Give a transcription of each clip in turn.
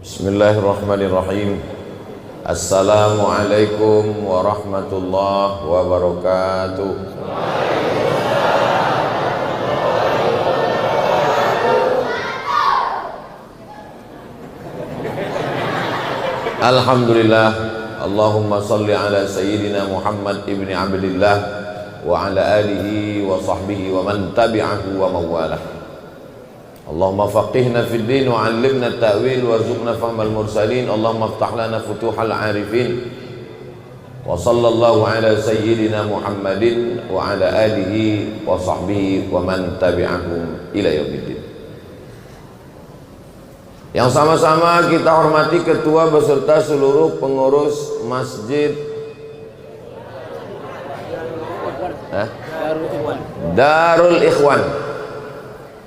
Bismillahirrahmanirrahim. Assalamualaikum warahmatullahi wabarakatuh. Alhamdulillah. Allahumma salli ala sayyidina Muhammad ibni Abdillah wa ala alihi wa sahbihi wa man tabi'ahu wa mawalah. Allahumma faqihna fid din wa 'allimna at-ta'wil warzuqna fahmal mursalin. Allahumma iftah lana futuhal 'arifin. Wa sallallahu ala sayyidina Muhammadin wa ala alihi wa sahbihi wa man tabi'ahum ila yaumiddin. Yang sama-sama kita hormati ketua beserta seluruh pengurus Masjid Darul Ikhwan,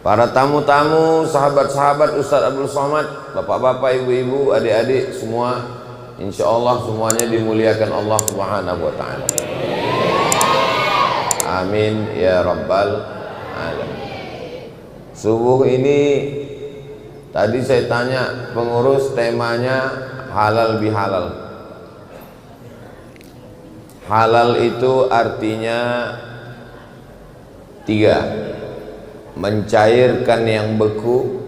para tamu-tamu, sahabat-sahabat Ustadz Abdul Somad, bapak-bapak, ibu-ibu, adik-adik semua, insya Allah semuanya dimuliakan Allah Subhanahu wa Ta'ala. Amin ya Rabbal Alamin. Subuh ini tadi saya tanya pengurus, temanya halal bihalal. Halal itu artinya tiga: mencairkan yang beku,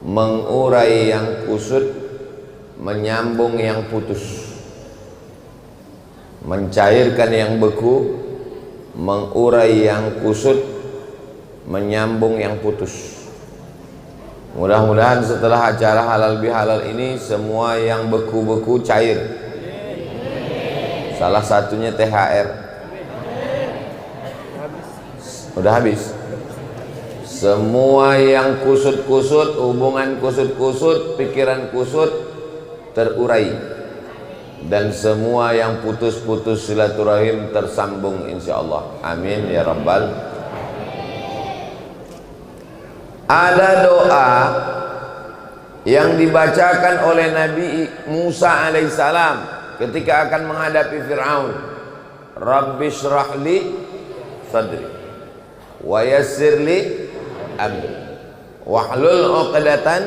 mengurai yang kusut, menyambung yang putus. Mencairkan yang beku, mengurai yang kusut, menyambung yang putus. Mudah-mudahan setelah acara halal bihalal ini semua yang beku-beku cair. Salah satunya THR. Udah habis. Semua yang kusut-kusut, hubungan kusut-kusut, pikiran kusut terurai, dan semua yang putus-putus silaturahim tersambung insyaallah. Amin ya Rabbal. Ada doa yang dibacakan oleh Nabi Musa alaihissalam ketika akan menghadapi Fir'aun. Rabbi syrahli sadri wa yassirli amri wahlul 'uqdatan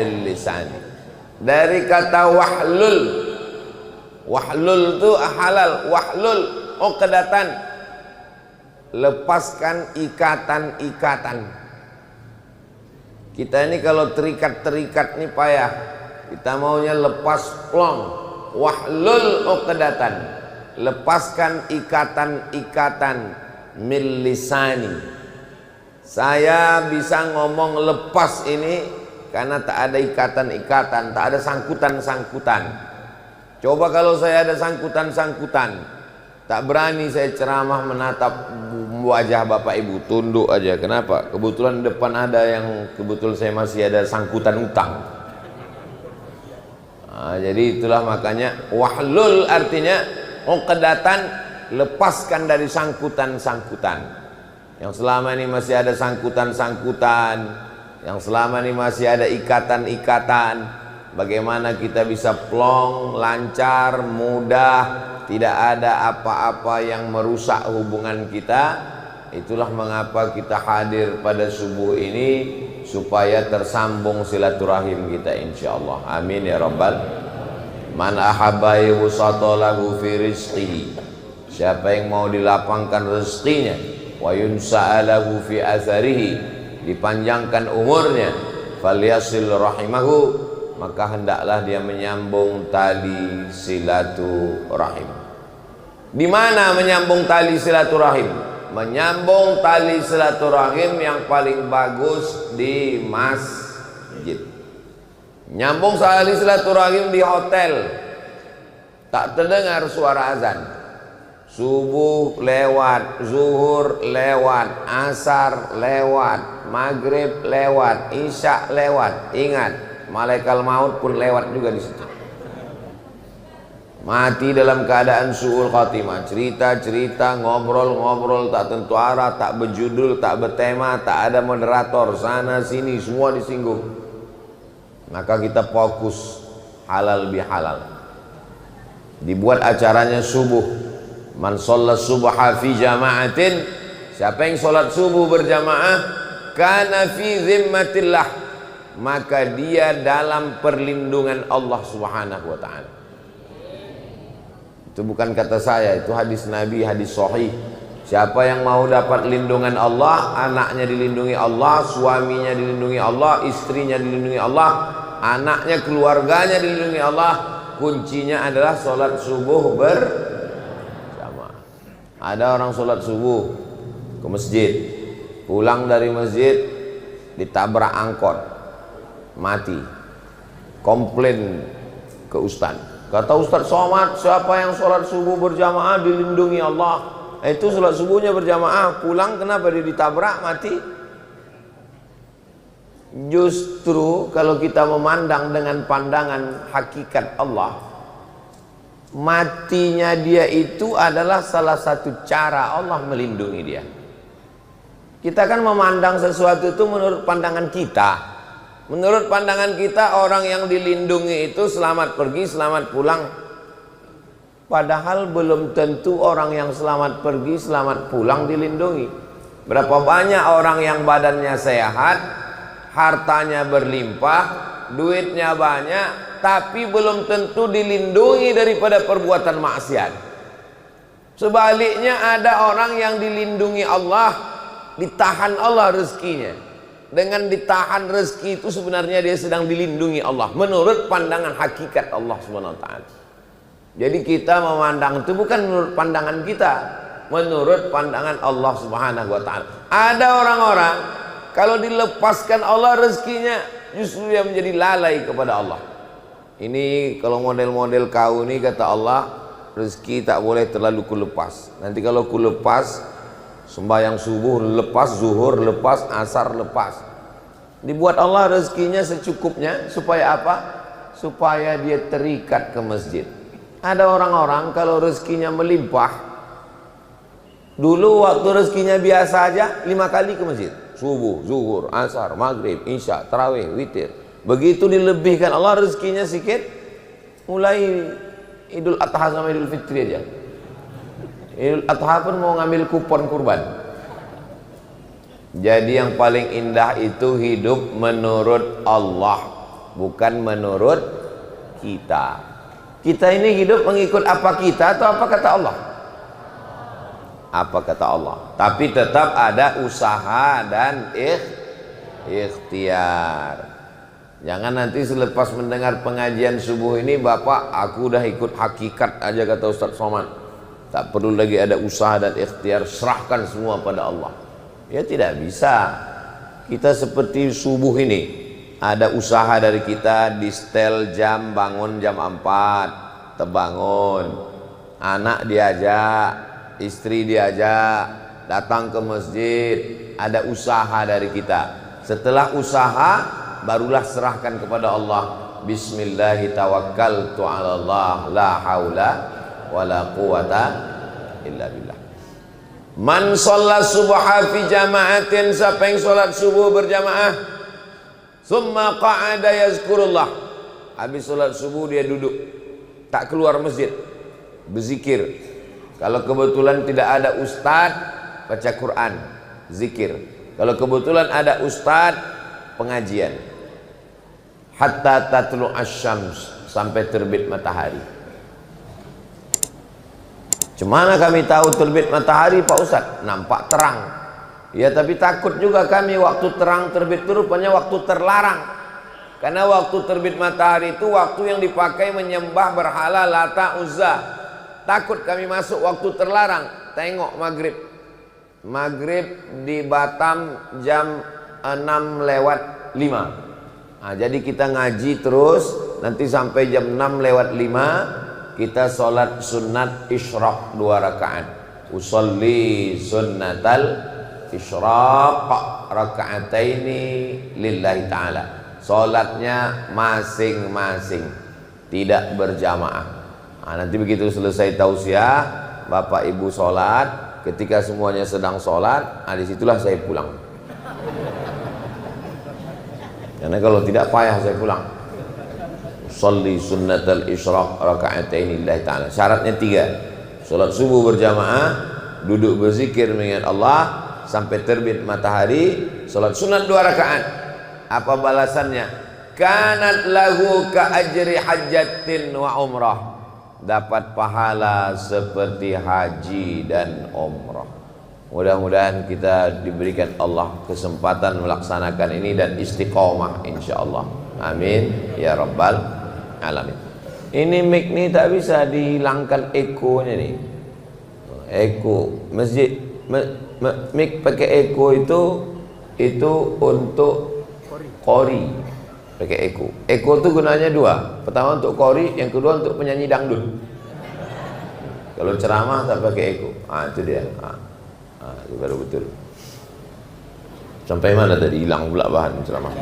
min lisani. Dari kata wahlul, wahlul itu halal, wahlul 'uqdatan, lepaskan ikatan-ikatan. Kita ini kalau terikat-terikat nih payah, kita maunya lepas plong. Wahlul 'uqdatan, lepaskan ikatan-ikatan min lisani. Saya bisa ngomong lepas ini karena tak ada ikatan-ikatan, tak ada sangkutan-sangkutan. Coba kalau saya ada sangkutan-sangkutan, tak berani saya ceramah menatap wajah bapak ibu, tunduk aja. Kenapa? Kebetulan depan ada yang kebetulan saya masih ada sangkutan utang. Nah, jadi itulah makanya wahlul artinya uqdatan, lepaskan dari sangkutan-sangkutan. Yang selama ini masih ada sangkutan-sangkutan, yang selama ini masih ada ikatan-ikatan, bagaimana kita bisa plong, lancar, mudah, tidak ada apa-apa yang merusak hubungan kita. Itulah mengapa kita hadir pada subuh ini, supaya tersambung silaturahim kita insyaallah. Amin ya Rabbal. Man ahabba yusata lahu fi rizqihi, siapa yang mau dilapangkan rezekinya, wa yunsa'alahu fi atharihi, dipanjangkan umurnya, falyasil rahimahu, maka hendaklah dia menyambung tali silaturahim. Di mana menyambung tali silaturahim? Menyambung tali silaturahim yang paling bagus di masjid. Nyambung tali silaturahim di hotel, tak terdengar suara azan. Subuh lewat, zuhur lewat, asar lewat, maghrib lewat, isya lewat. Ingat, malaikat maut pun lewat juga di situ. Mati dalam keadaan su'ul khatimah, cerita-cerita, ngobrol-ngobrol tak tentu arah, tak berjudul, tak bertema, tak ada moderator, sana sini semua disinggung. Maka kita fokus halal bihalal. Dibuat acaranya subuh. Man shalla subha fi jama'atin, siapa yang sholat subuh berjamaah, kana fi zimmatillah, maka dia dalam perlindungan Allah Subhanahu wa taala. Itu bukan kata saya, itu hadis Nabi, hadis sahih. Siapa yang mau dapat lindungan Allah, anaknya dilindungi Allah, suaminya dilindungi Allah, istrinya dilindungi Allah, anaknya, keluarganya dilindungi Allah. Kuncinya adalah sholat subuh berjamaah. Ada orang sholat subuh ke masjid, pulang dari masjid ditabrak angkot, mati. Komplain ke ustaz. Kata Ustaz Somad, siapa yang sholat subuh berjamaah dilindungi Allah. Itu sholat subuhnya berjamaah, pulang kenapa dia ditabrak mati? Justru kalau kita memandang dengan pandangan hakikat Allah, matinya dia itu adalah salah satu cara Allah melindungi dia. Kita kan memandang sesuatu itu menurut pandangan kita. Menurut pandangan kita, orang yang dilindungi itu selamat pergi, selamat pulang. Padahal belum tentu orang yang selamat pergi, selamat pulang dilindungi. Berapa banyak orang yang badannya sehat, hartanya berlimpah, duitnya banyak, tapi belum tentu dilindungi daripada perbuatan maksiat. Sebaliknya ada orang yang dilindungi Allah, ditahan Allah rezekinya. Dengan ditahan rezeki itu sebenarnya dia sedang dilindungi Allah menurut pandangan hakikat Allah Subhanahu wa taala. Jadi kita memandang itu bukan menurut pandangan kita, menurut pandangan Allah Subhanahu wa taala. Ada orang-orang kalau dilepaskan Allah rezekinya, justru dia menjadi lalai kepada Allah. Ini kalau model-model kau ini kata Allah, rezeki tak boleh terlalu kulepas. Nanti kalau kulepas, sembahyang subuh lepas, zuhur lepas, asar lepas. Dibuat Allah rezekinya secukupnya supaya apa? Supaya dia terikat ke masjid. Ada orang-orang kalau rezekinya melimpah, dulu waktu rezekinya biasa aja 5 kali ke masjid. Subuh, zuhur, asar, maghrib, isya, tarawih, witir. Begitu dilebihkan Allah rezekinya sikit, mulai Idul Adha sama Idul Fitri aja. Idul Adha pun mau ngambil kupon kurban. Jadi yang paling indah itu hidup menurut Allah, bukan menurut kita. Kita ini hidup mengikut apa kita atau apa kata Allah? Apa kata Allah. Tapi tetap ada usaha dan ikhtiar. Jangan nanti selepas mendengar pengajian subuh ini, Bapak, aku udah ikut hakikat aja kata Ustaz Somad, tak perlu lagi ada usaha dan ikhtiar, serahkan semua pada Allah. Ya tidak bisa. Kita seperti subuh ini, ada usaha dari kita, di setel jam, bangun jam 4, terbangun, anak diajak, istri diajak, datang ke masjid, ada usaha dari kita. Setelah usaha, barulah serahkan kepada Allah. Bismillahi tawakkaltu ala Allah, la haula wala quwata illa billah. Man shalla subha fi jama'atin, siapa yang sholat subuh berjamaah, summa qa'ada yazkurullah, habis sholat subuh dia duduk, tak keluar masjid, berzikir. Kalau kebetulan tidak ada ustad, baca Quran, zikir. Kalau kebetulan ada ustad, pengajian. Hatta tatlu asyams, sampai terbit matahari. Cemana kami tahu terbit matahari Pak Ustadz? Nampak terang. Ya tapi takut juga kami waktu terang terbit itu rupanya waktu terlarang. Karena waktu terbit matahari itu waktu yang dipakai menyembah berhala Lata Uzza. Takut kami masuk waktu terlarang. Tengok maghrib. Maghrib di Batam jam 6:05. Nah, jadi kita ngaji terus, nanti sampai jam 6:05 kita sholat sunat isyraq 2 rakaat. Usolli sunnatal isyraq raka'ataini lillahi ta'ala. Sholatnya masing-masing, tidak berjamaah. Nah, nanti begitu selesai tausiah, Bapak Ibu sholat. Ketika semuanya sedang sholat, nah disitulah saya pulang. Karena kalau tidak payah saya pulang. Sholli sunnatal isyraq raka'ataini lillahi ta'ala. Syaratnya 3. Salat subuh berjamaah, duduk berzikir mengingat Allah sampai terbit matahari, salat sunat 2 rakaat. Apa balasannya? Kanat lahu ka ajri hajjatin wa umrah. Dapat pahala seperti haji dan umrah. Mudah-mudahan kita diberikan Allah kesempatan melaksanakan ini dan istiqomah insyaallah. Amin ya rabbal alamin. Ini mic ni tak bisa dihilangkan ekonya nih. Eko masjid mic pakai eko itu untuk qori. Pakai eko. Eko tu gunanya dua. Pertama untuk qori, yang kedua untuk penyanyi dangdut. Kalau ceramah tak pakai eko. Itu dia. Itu baru betul. Sampai mana tadi hilang pula bahan ceramah.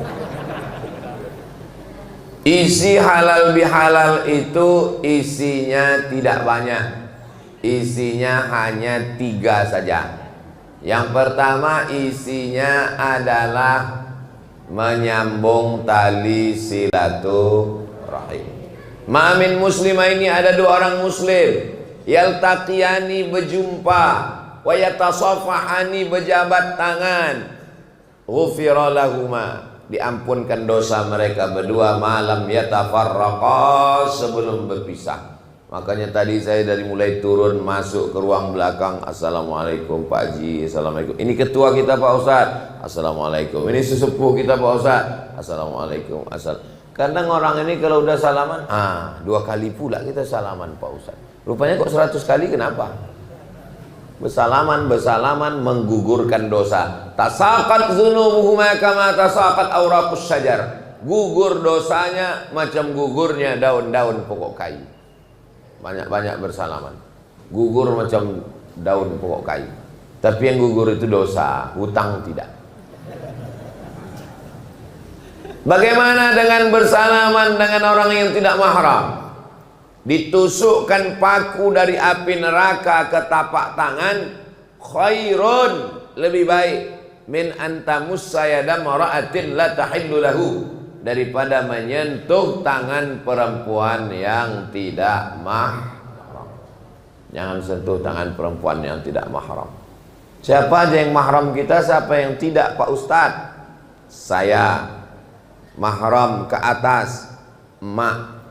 Isi halal bihalal itu isinya tidak banyak. Isinya hanya 3 saja. Yang pertama isinya adalah menyambung tali silaturahim. Ma'amin muslimah ini ada 2 orang muslim yaltaqiyani berjumpa wa yatasafahani berjabat tangan, ghufira lahuma diampunkan dosa mereka berdua malam yatafarraqa sebelum berpisah. Makanya tadi saya dari mulai turun masuk ke ruang belakang, assalamualaikum Pak Haji, assalamualaikum. Ini ketua kita Pak Ustaz, assalamualaikum. Ini sesepuh kita Pak Ustaz, assalamualaikum. Kadang orang ini kalau udah salaman, 2 kali pula kita salaman Pak Ustaz. Rupanya kok 100 kali, kenapa? Bersalaman menggugurkan dosa. Tasaqat dzunubuhuma kama tasaqat awraqus syajar. Gugur dosanya macam gugurnya daun-daun pokok kayu. Banyak-banyak bersalaman. Gugur macam daun pokok kayu. Tapi yang gugur itu dosa, hutang tidak. Bagaimana dengan bersalaman dengan orang yang tidak mahram? Ditusukkan paku dari api neraka ke tapak tangan, khairun, lebih baik min antamussa yada mara'atin la tahillu lahu, daripada menyentuh tangan perempuan yang tidak mahram. Jangan sentuh tangan perempuan yang tidak mahram. Siapa aja yang mahram kita, siapa yang tidak Pak Ustadz? Saya mahram ke atas, emak,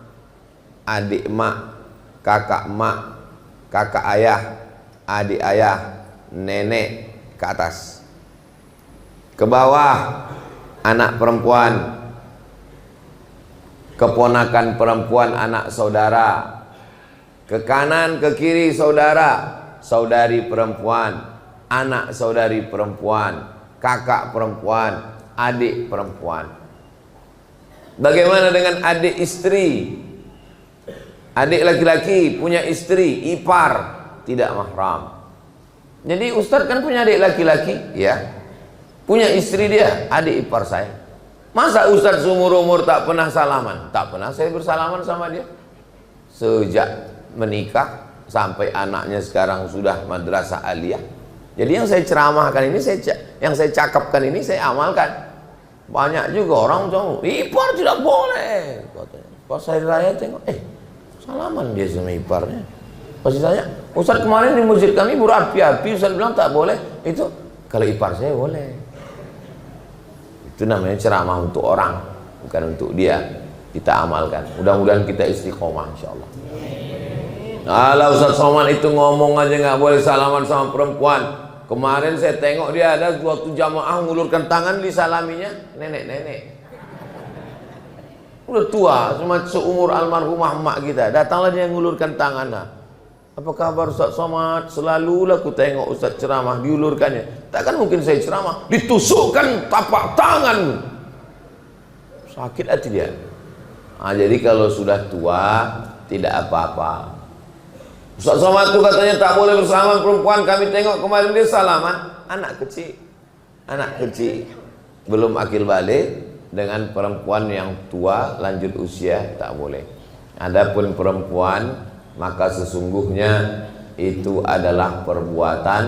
adik emak, kakak emak, kakak ayah, adik ayah, nenek ke atas. Ke bawah anak perempuan, keponakan perempuan anak saudara. Ke kanan ke kiri saudara, saudari perempuan, anak saudari perempuan, kakak perempuan, adik perempuan. Bagaimana dengan adik istri? Adik laki-laki punya istri, ipar, tidak mahram. Jadi Ustadz kan punya adik laki-laki, ya, punya istri dia, adik ipar saya. Masa Ustadz seumur-umur tak pernah salaman? Tak pernah saya bersalaman sama dia. Sejak menikah sampai anaknya sekarang sudah madrasah aliyah. Jadi yang saya ceramahkan ini, yang saya cakapkan ini saya amalkan. Banyak juga orang tahu, ipar tidak boleh katanya. Pas hari raya tengok, salaman dia sama iparnya. Pas ditanya, Ustaz kemarin di masjid kami berapi-api, Ustaz bilang tak boleh. Itu kalau ipar saya boleh. Itu namanya ceramah untuk orang, bukan untuk dia. Kita amalkan. Mudah-mudahan kita istiqomah insyaallah. Kalau Ustaz Somad itu ngomong aja nggak boleh salaman sama perempuan. Kemarin saya tengok dia ada waktu jamaah ngulurkan tangan disalaminya nenek-nenek. Udah tua, cuma seumur almarhumah emak kita. Datanglah dia ngulurkan tangan. Apa kabar Ustaz Somad? Selalulah aku tengok Ustaz ceramah diulurkannya. Takkan mungkin saya ceramah ditusukkan tapak tangan. Sakit hati dia. Jadi kalau sudah tua tidak apa-apa. Ustaz Somad itu katanya tak boleh bersalaman perempuan. Kami tengok kemarin dia salaman anak kecil belum akil balik dengan perempuan yang tua lanjut usia tak boleh. Adapun perempuan maka sesungguhnya itu adalah perbuatan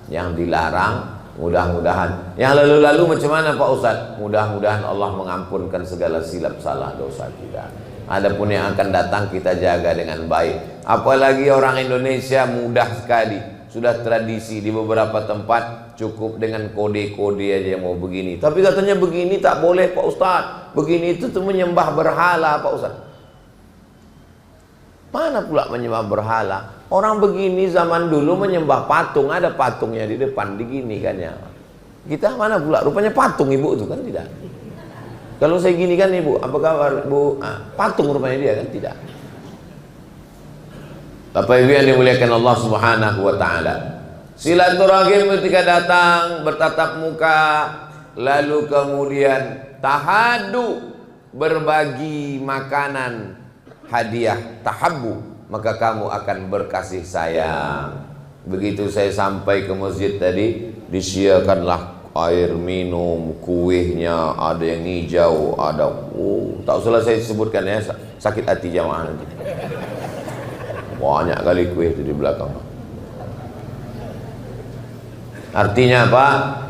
yang dilarang. Mudah-mudahan yang lalu-lalu macam mana Pak Ustaz? Mudah-mudahan Allah mengampunkan segala silap salah dosa kita. Adapun yang akan datang kita jaga dengan baik. Apalagi orang Indonesia mudah sekali sudah tradisi di beberapa tempat cukup dengan kode-kode aja mau begini. Tapi katanya begini tak boleh Pak Ustadz. Begini itu tuh menyembah berhala Pak Ustadz. Mana pula menyembah berhala? Orang begini zaman dulu menyembah patung, ada patungnya di depan, digini kan ya. Kita mana pula? Rupanya patung ibu itu kan tidak. Kalau saya gini kan ibu, apa kabar bu? Patung rupanya dia kan tidak. Bapak Ibu yang dimuliakan Allah Subhanahu wa taala. Silaturahim ketika datang bertatap muka, lalu kemudian tahadu, berbagi makanan hadiah, tahabbu, maka kamu akan berkasih sayang. Begitu saya sampai ke masjid tadi, disiapkanlah air minum, kuihnya ada yang hijau, ada tak usah saya sebutkan ya, sakit hati jamaah nanti. Banyak kali kuih itu di belakang. Artinya apa?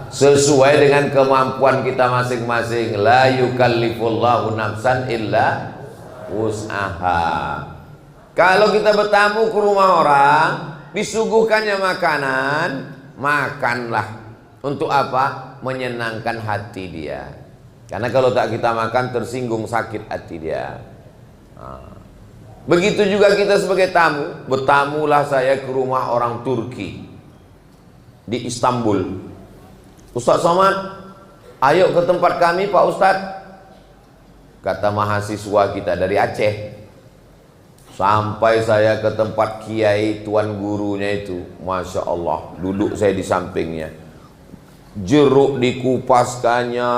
Sesuai dengan kemampuan kita masing-masing. La yukallifullahu nafsan illa wus'aha. Kalau kita bertamu ke rumah orang, disuguhkannya makanan, makanlah. Untuk apa? Menyenangkan hati dia. Karena kalau tak kita makan, tersinggung, sakit hati dia. Begitu juga kita sebagai tamu. Bertamulah saya ke rumah orang Turki di Istanbul. Ustaz Somad, ayo ke tempat kami Pak Ustaz. Kata mahasiswa kita dari Aceh. Sampai saya ke tempat kiai tuan gurunya itu, Masya Allah, duduk saya di sampingnya. Jeruk dikupaskannya,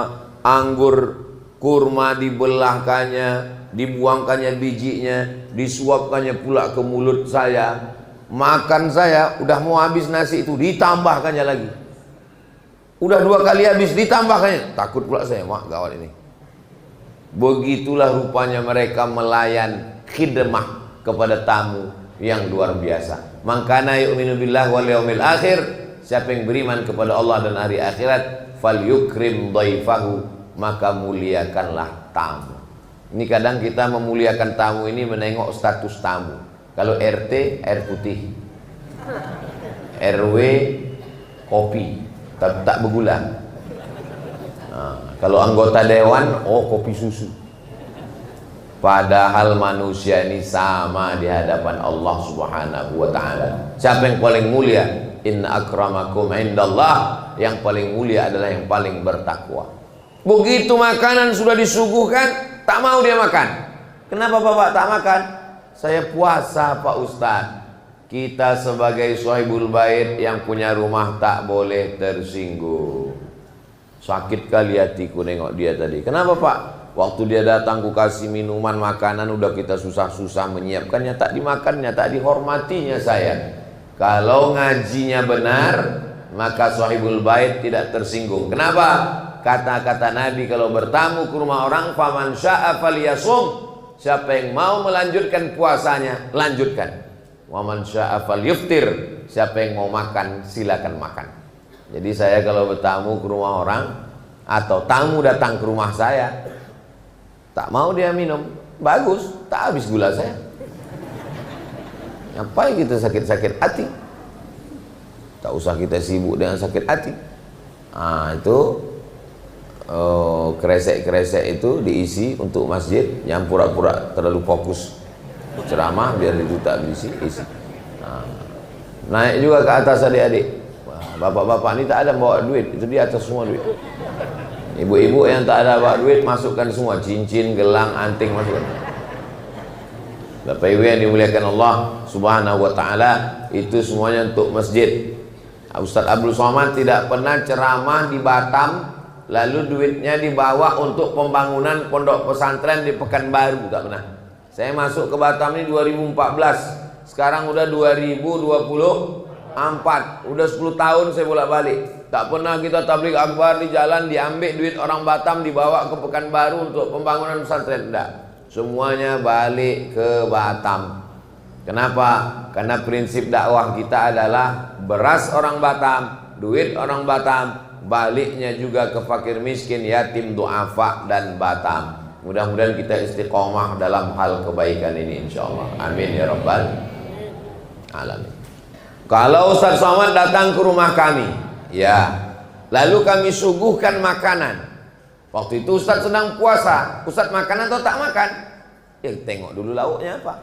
anggur kurma dibelahkannya, dibuangkannya bijinya, disuapkannya pula ke mulut saya. Makan saya udah mau habis nasi itu, ditambahkannya lagi. Udah 2 kali habis, ditambahkannya. Takut pula saya, mak gawat ini. Begitulah rupanya mereka melayan khidmah kepada tamu yang luar biasa. Man kana yu'minu billahi wal yaumil akhir, siapa yang beriman kepada Allah dan hari akhirat, falyukrim dhaifahu, maka muliakanlah tamu. Ini kadang kita memuliakan tamu ini menengok status tamu. Kalau RT air putih, RW kopi tak bergula. Kalau anggota dewan, oh kopi susu. Padahal manusia ini sama di hadapan Allah Subhanahu wa taala. Siapa yang paling mulia? Inna akramakum indallah, yang paling mulia adalah yang paling bertakwa. Begitu makanan sudah disuguhkan, tak mau dia makan. Kenapa Bapak tak makan? Saya puasa Pak Ustaz. Kita sebagai sahibul bait yang punya rumah tak boleh tersinggung. Sakit kali hatiku nengok dia tadi. Kenapa Pak? Waktu dia datang ku kasih minuman, makanan, udah kita susah-susah menyiapkannya, tak dimakannya, tak dihormatinya saya. Kalau ngajinya benar, maka sahibul bait tidak tersinggung. Kenapa? Kata-kata Nabi kalau bertamu ke rumah orang, faman sya'a falyasum. Siapa yang mau melanjutkan puasanya, lanjutkan. Waman sya'a falyuftir. Siapa yang mau makan, silakan makan. Jadi saya kalau bertamu ke rumah orang, atau tamu datang ke rumah saya, tak mau dia minum, bagus, tak habis gula saya. Ngapain kita sakit-sakit hati? Tak usah kita sibuk dengan sakit hati. Itu kresek-kresek itu diisi untuk masjid, yang pura-pura terlalu fokus ceramah biar itu tak diisi, isi. Naik juga ke atas adik-adik. Bapak-bapak ini tak ada bawa duit, itu di atas semua duit. Ibu-ibu yang tak ada bawa duit, masukkan semua, cincin, gelang, anting, masukkan. Bapak Ibu yang dimuliakan Allah Subhanahu wa taala, itu semuanya untuk masjid. Ustaz Abdul Somad tidak pernah ceramah di Batam lalu duitnya dibawa untuk pembangunan pondok pesantren di Pekanbaru, tak pernah. Saya masuk ke Batam ini 2014, sekarang udah 2024, udah 10 tahun saya bolak-balik. Tak pernah kita tabligh akbar di jalan diambil duit orang Batam dibawa ke Pekanbaru untuk pembangunan pesantren, enggak. Semuanya balik ke Batam. Kenapa? Karena prinsip dakwah kita adalah beras orang Batam, duit orang Batam, baliknya juga ke fakir miskin, yatim, duafa dan Batam. Mudah-mudahan kita istiqomah dalam hal kebaikan ini insyaallah. Amin ya rabbal alamin. Kalau Ustaz Somad datang ke rumah kami, ya, lalu kami suguhkan makanan. Waktu itu Ustaz sedang puasa, Ustaz makan atau tak makan? Ya tengok dulu lauknya apa.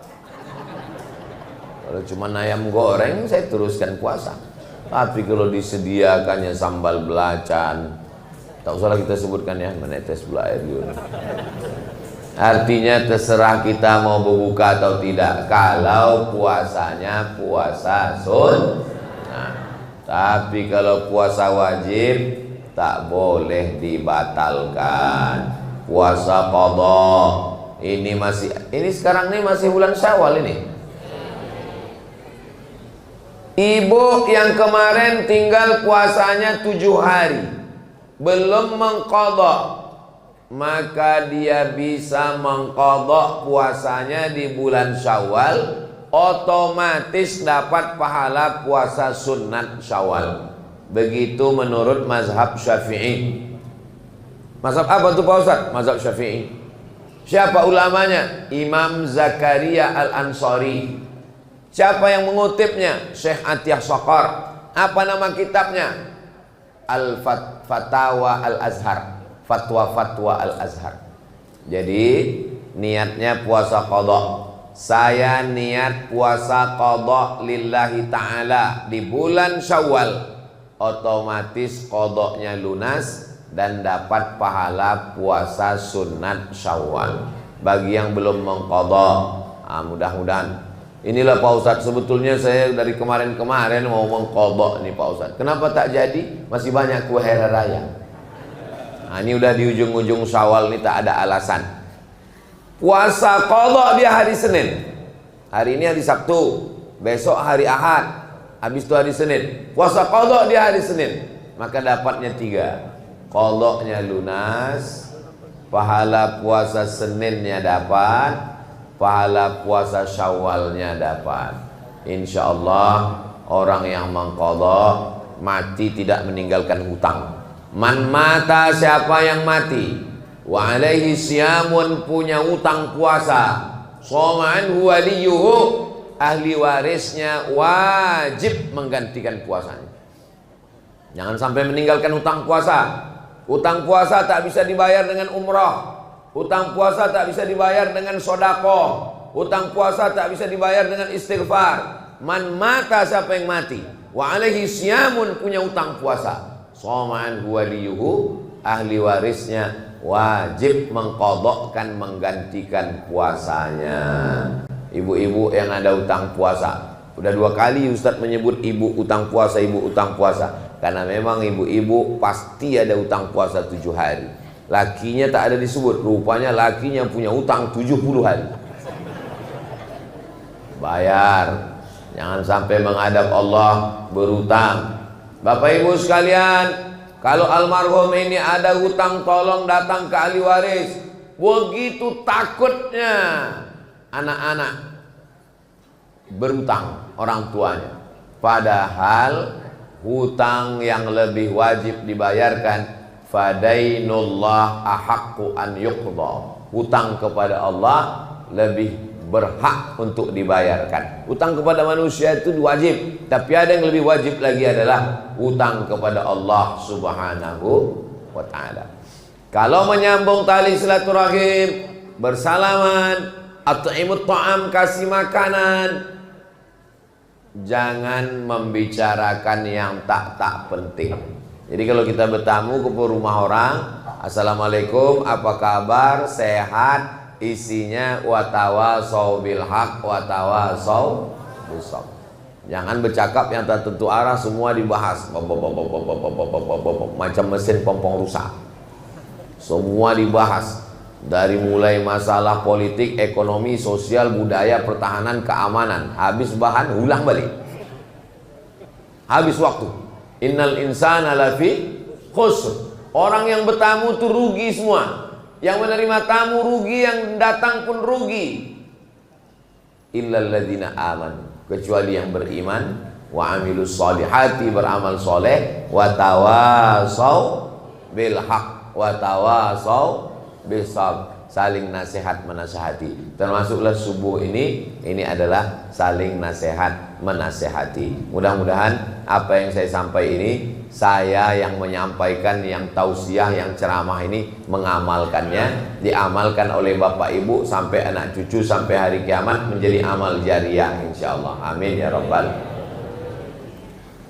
Kalau cuma ayam goreng, saya teruskan puasa. Tapi kalau disediakannya sambal belacan, tak usahlah kita sebutkan ya, menetes pula air dulu. Artinya terserah kita mau berbuka atau tidak. Kalau puasanya puasa sunnah. Tapi kalau puasa wajib tak boleh dibatalkan. Puasa qadha. Ini sekarang nih masih bulan Syawal ini. Ibu yang kemarin tinggal puasanya 7 hari belum mengqadha, maka dia bisa mengqadha puasanya di bulan Syawal, otomatis dapat pahala puasa sunat Syawal. Begitu menurut mazhab Syafi'i. Mazhab apa tuh Pak Ustaz? Mazhab Syafi'i. Siapa ulamanya? Imam Zakaria Al-Ansari. Siapa yang mengutipnya? Syekh Atiyah Shaqar. Apa nama kitabnya? Al-Fatawa Al-Azhar. Fatwa-fatwa Al-Azhar. Jadi niatnya puasa qadha. Saya niat puasa qadha lillahi ta'ala di bulan Syawal, otomatis qadhanya lunas dan dapat pahala puasa sunat Syawal. Bagi yang belum mengqadha, mudah-mudahan. Inilah Pak Ustadz, sebetulnya saya dari kemarin-kemarin mau mengqadha nih Pak Ustadz. Kenapa tak jadi? Masih banyak kue hari raya. Nah, ini udah di ujung-ujung Syawal nih, tak ada alasan. Puasa qadha dia hari Senin. Hari ini hari Sabtu, besok hari Ahad, habis itu hari Senin. Puasa qadha dia hari Senin. Maka dapatnya 3. Qadhanya lunas, pahala puasa Seninnya dapat, pahala puasa Syawalnya dapat. Insya Allah orang yang mengqadha mati tidak meninggalkan hutang. Man mata, siapa yang mati, wa alaihi siyamun, punya utang puasa, soman waliyuhu, ahli warisnya wajib menggantikan puasanya. Jangan sampai meninggalkan hutang puasa. Hutang puasa tak bisa dibayar dengan umrah. Hutang puasa tak bisa dibayar dengan sodakoh. Hutang puasa tak bisa dibayar dengan istighfar. Man mata, siapa yang mati, wa alaihi siyamun, punya hutang puasa, soman waliyuhu, ahli warisnya wajib mengqadhakan, menggantikan puasanya. Ibu-ibu yang ada utang puasa, udah 2 kali Ustadz menyebut ibu utang puasa, ibu utang puasa, karena memang ibu-ibu pasti ada utang puasa 7 hari. Lakinya tak ada disebut, rupanya lakinya punya utang 70 hari. Bayar, jangan sampai menghadap Allah berutang. Bapak Ibu sekalian, kalau almarhum ini ada hutang, tolong datang ke ahli waris. Begitu takutnya anak-anak berutang orang tuanya, padahal hutang yang lebih wajib dibayarkan, fadainullah ahaqqu an yuqda. Hutang kepada Allah lebih berhak untuk dibayarkan. Hutang kepada manusia itu wajib, tapi ada yang lebih wajib lagi adalah hutang kepada Allah Subhanahu wa ta'ala. Kalau menyambung tali silaturahim, bersalaman, at'imut ta'am, kasih makanan, jangan membicarakan yang tak penting. Jadi kalau kita bertamu ke rumah orang, assalamualaikum, apa kabar, sehat, isinya watawasau bil haq watawasau bis sabr. Jangan bercakap yang tak tentu arah, semua dibahas macam mesin pompong rusak. Semua dibahas, dari mulai masalah politik, ekonomi, sosial, budaya, pertahanan, keamanan. Habis bahan, ulang balik, habis waktu. Innal insana lafi khusr. Orang yang bertamu itu rugi semua. Yang menerima tamu rugi, yang datang pun rugi. Illal ladzina amanu, kecuali yang beriman, wa amilus solihati, beramal soleh, wa tawasau bil haq wa tawasau bis sabr. saling nasihat menasehati. Termasuklah subuh ini adalah saling nasihat menasehati. Mudah-mudahan apa yang saya sampaikan ini, saya yang menyampaikan, yang tausiah, yang ceramah ini mengamalkannya, diamalkan oleh bapak ibu sampai anak cucu sampai hari kiamat menjadi amal jariah insyaallah. Amin ya rabbal.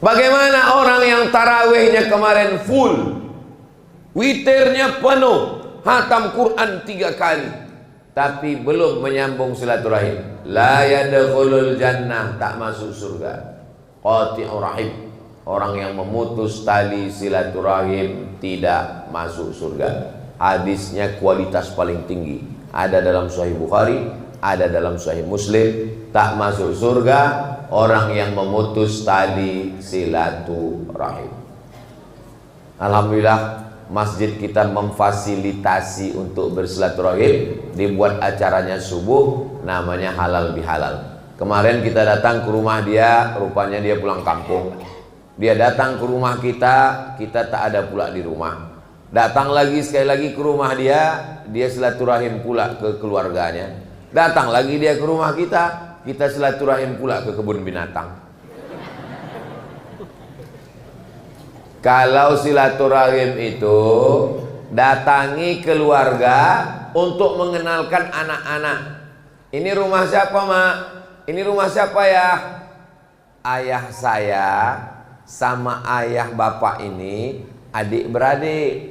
Bagaimana orang yang tarawihnya kemarin full, witirnya penuh, hatam Quran 3 kali, tapi belum menyambung silaturahim, la yadkhulul jannah, tak masuk surga. Qati'ur rahim, orang yang memutus tali silaturahim tidak masuk surga. Hadisnya kualitas paling tinggi, ada dalam Sahih Bukhari, ada dalam Sahih Muslim. Tak masuk surga orang yang memutus tali silaturahim. Alhamdulillah, masjid kita memfasilitasi untuk bersilaturahim, dibuat acaranya subuh, namanya halal bihalal. Kemarin kita datang ke rumah dia, rupanya dia pulang kampung. Dia datang ke rumah kita tak ada pula di rumah. Datang lagi sekali lagi ke rumah dia silaturahim pula ke keluarganya. Datang lagi dia ke rumah kita silaturahim pula ke kebun binatang. Kalau silaturahim itu datangi keluarga untuk mengenalkan anak-anak. Ini rumah siapa, Mak? Ini rumah siapa ya? Ayah saya sama ayah bapak ini adik beradik.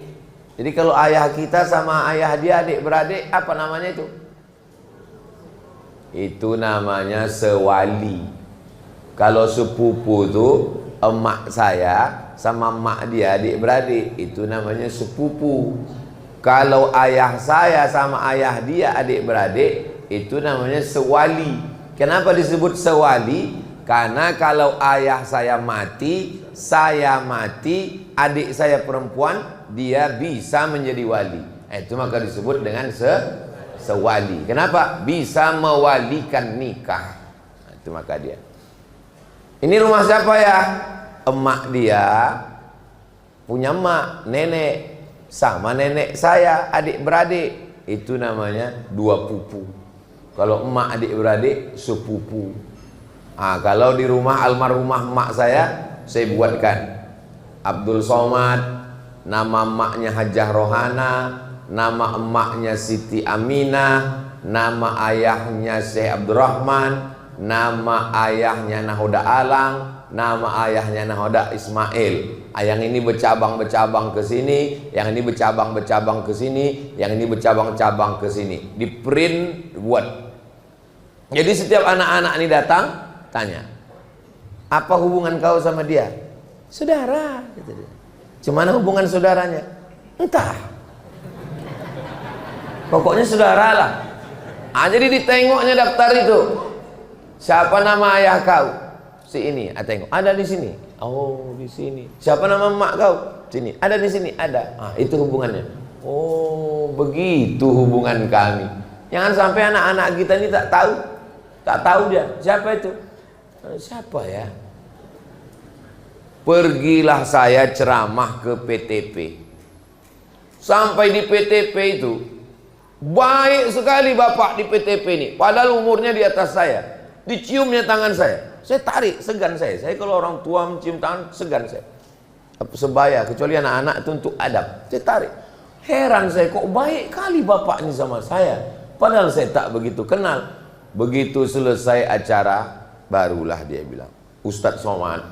Jadi kalau ayah kita sama ayah dia adik beradik, apa namanya itu? Itu namanya sewali. Kalau sepupu itu emak saya sama emak dia adik beradik, itu namanya sepupu. Kalau ayah saya sama ayah dia adik beradik, itu namanya sewali. Kenapa disebut sewali? Karena kalau ayah saya mati, adik saya perempuan, dia bisa menjadi wali. Itu maka disebut dengan sewali. Kenapa? Bisa mewalikan nikah. Itu maka dia. Ini rumah siapa ya? Emak dia punya emak, nenek, sama nenek saya adik beradik. Itu namanya dua pupu. Kalau emak adik beradik sepupu. Kalau di rumah almarhumah emak saya buatkan Abdul Somad, nama emaknya Hajah Rohana, nama emaknya Siti Aminah, nama ayahnya Syekh Abdurrahman, nama ayahnya Nahoda Alang, nama ayahnya Nahoda Ismail. Yang ini bercabang-bercabang ke sini, yang ini bercabang-bercabang ke sini, yang ini bercabang-cabang ke sini. Di print buat. Jadi setiap anak-anak ini datang, tanya, apa hubungan kau sama dia? Saudara, gitu dia. Cumana hubungan saudaranya? Entah. Pokoknya saudara lah. Jadi ditengoknya daftar itu. Siapa nama ayah kau? Si ini, tengok. Ada di sini. Oh, di sini. Siapa nama emak kau? Sini. Ada di sini. Ada. Itu hubungannya. Oh, begitu hubungan kami. Jangan sampai anak-anak kita ini tak tahu. Tak tahu dia. Siapa itu? Siapa ya? Pergilah saya ceramah ke PTP. Sampai di PTP itu, baik sekali bapak di PTP ini. Padahal umurnya di atas saya. Diciumnya tangan saya. Saya tarik, segan saya. Saya kalau orang tua mencium tangan, segan saya. Sebaya, kecuali anak-anak itu untuk adab. Saya tarik. Heran saya, kok baik kali bapak ini sama saya. Padahal saya tak begitu kenal. Begitu selesai acara, barulah dia bilang, Ustadz Somad,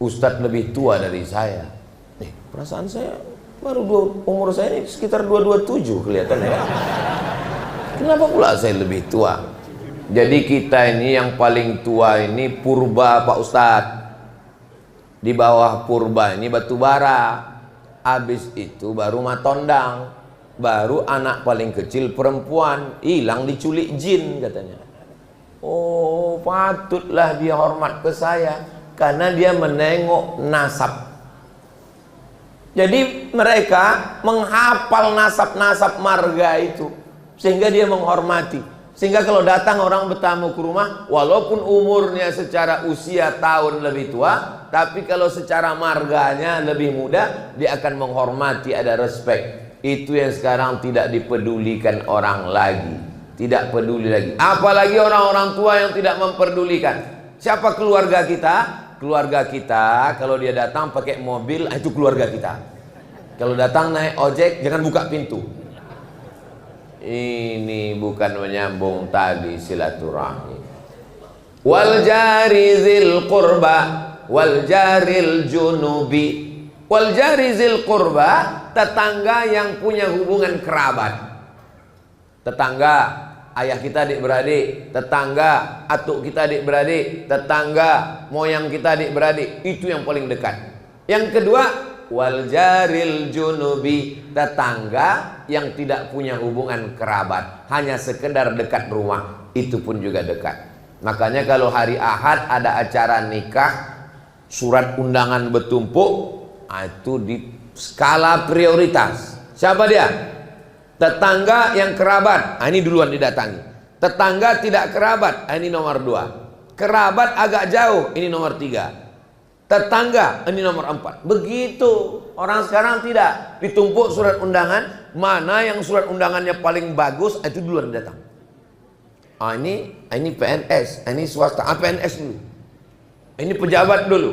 Ustadz lebih tua dari saya. Perasaan saya baru umur saya ini sekitar 227 kelihatannya. Kenapa pula saya lebih tua? Jadi kita ini yang paling tua ini purba Pak Ustadz. Di bawah purba ini batu bara. Habis itu baru matondang. Baru anak paling kecil perempuan, hilang diculik jin katanya. Oh, patutlah dia hormat ke saya karena dia menengok nasab. Jadi mereka menghafal nasab-nasab marga itu sehingga dia menghormati. Sehingga kalau datang orang bertamu ke rumah, walaupun umurnya secara usia tahun lebih tua, tapi kalau secara marganya lebih muda, dia akan menghormati, ada respect. Itu yang sekarang tidak dipedulikan orang lagi. Tidak peduli lagi. Apalagi orang-orang tua yang tidak memperdulikan. Siapa keluarga kita? Keluarga kita kalau dia datang pakai mobil, itu keluarga kita. Kalau datang naik ojek, jangan buka pintu. Ini bukan menyambung tadi silaturahmi. Wal jari zil qurba wal jaril junubi. Wal jari zil qurba, tetangga yang punya hubungan kerabat. Tetangga ayah kita adik-beradik, tetangga atuk kita adik-beradik, tetangga moyang kita adik-beradik, itu yang paling dekat. Yang kedua, wal jaril junubi, tetangga yang tidak punya hubungan kerabat, hanya sekedar dekat rumah, itu pun juga dekat. Makanya kalau hari Ahad ada acara nikah, surat undangan bertumpuk, itu di skala prioritas. Siapa dia? Tetangga yang kerabat, ini duluan didatangi. Tetangga tidak kerabat, ini nomor 2. Kerabat agak jauh, ini nomor 3. Tetangga, ini nomor 4. Begitu. Orang sekarang tidak. Ditumpuk surat undangan, mana yang surat undangannya paling bagus, itu duluan datang. Ini PNS, ini swasta, PNS dulu. Ini pejabat dulu.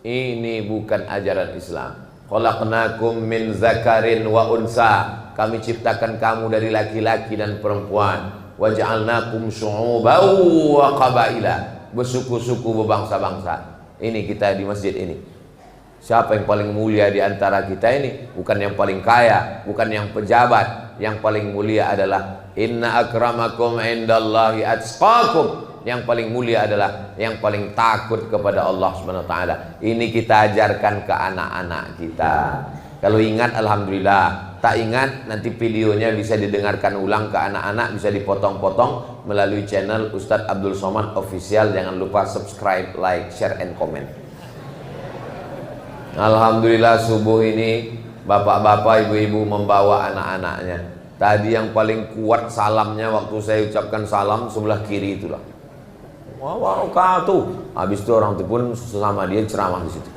Ini bukan ajaran Islam. Khalaqnakum min zakarin wa unsa. Kami ciptakan kamu dari laki-laki dan perempuan. Wa ja'alnakum syu'uban wa qabaila. Bersuku-suku, berbangsa-bangsa. Ini kita di masjid ini. Siapa yang paling mulia di antara kita ini? Bukan yang paling kaya, bukan yang pejabat. Yang paling mulia adalah inna akramakum indallahi atqakum. Yang paling mulia adalah yang paling takut kepada Allah Subhanahu wa taala. Ini kita ajarkan ke anak-anak kita. Kalau ingat alhamdulillah, tak ingat nanti videonya bisa didengarkan ulang ke anak-anak, bisa dipotong-potong melalui channel Ustadz Abdul Somad Official. Jangan lupa subscribe, like, share, and comment. Alhamdulillah subuh ini bapak-bapak, ibu-ibu membawa anak-anaknya. Tadi yang paling kuat salamnya waktu saya ucapkan salam sebelah kiri itulah. Wabarakatuh. Habis itu orang itu pun sama dia ceramah di situ.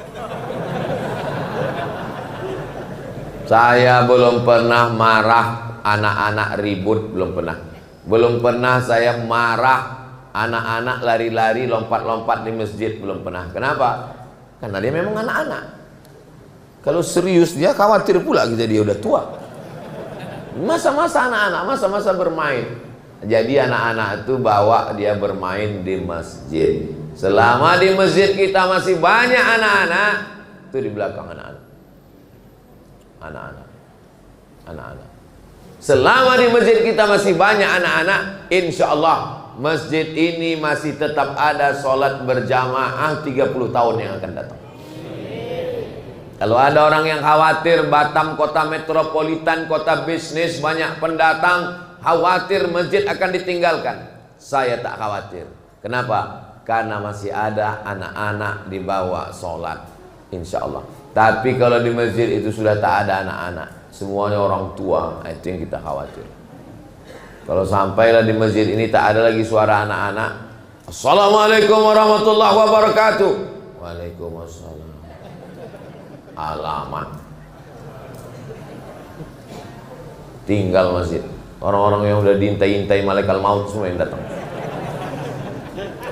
Saya belum pernah marah anak-anak ribut, belum pernah. Belum pernah saya marah anak-anak lari-lari, lompat-lompat di masjid, belum pernah. Kenapa? Karena dia memang anak-anak. Kalau serius dia khawatir pula kita dia udah tua. Masa-masa anak-anak, masa-masa bermain. Jadi anak-anak itu bawa dia bermain di masjid. Selama di masjid kita masih banyak anak-anak, itu di belakang anak-anak. Anak-anak. Selama di masjid kita masih banyak anak-anak, insya Allah masjid ini masih tetap ada sholat berjamaah 30 tahun yang akan datang. Kalau ada orang yang khawatir Batam kota metropolitan, kota bisnis, banyak pendatang, khawatir masjid akan ditinggalkan, saya tak khawatir. Kenapa? Karena masih ada anak-anak dibawa sholat, insya Allah. Tapi kalau di masjid itu sudah tak ada anak-anak, semuanya orang tua, itu yang kita khawatir. Kalau sampailah di masjid ini tak ada lagi suara anak-anak, assalamualaikum warahmatullahi wabarakatuh. Waalaikumsalam. Alamat. Tinggal masjid. Orang-orang yang udah diintai-intai malaikat maut semua yang datang.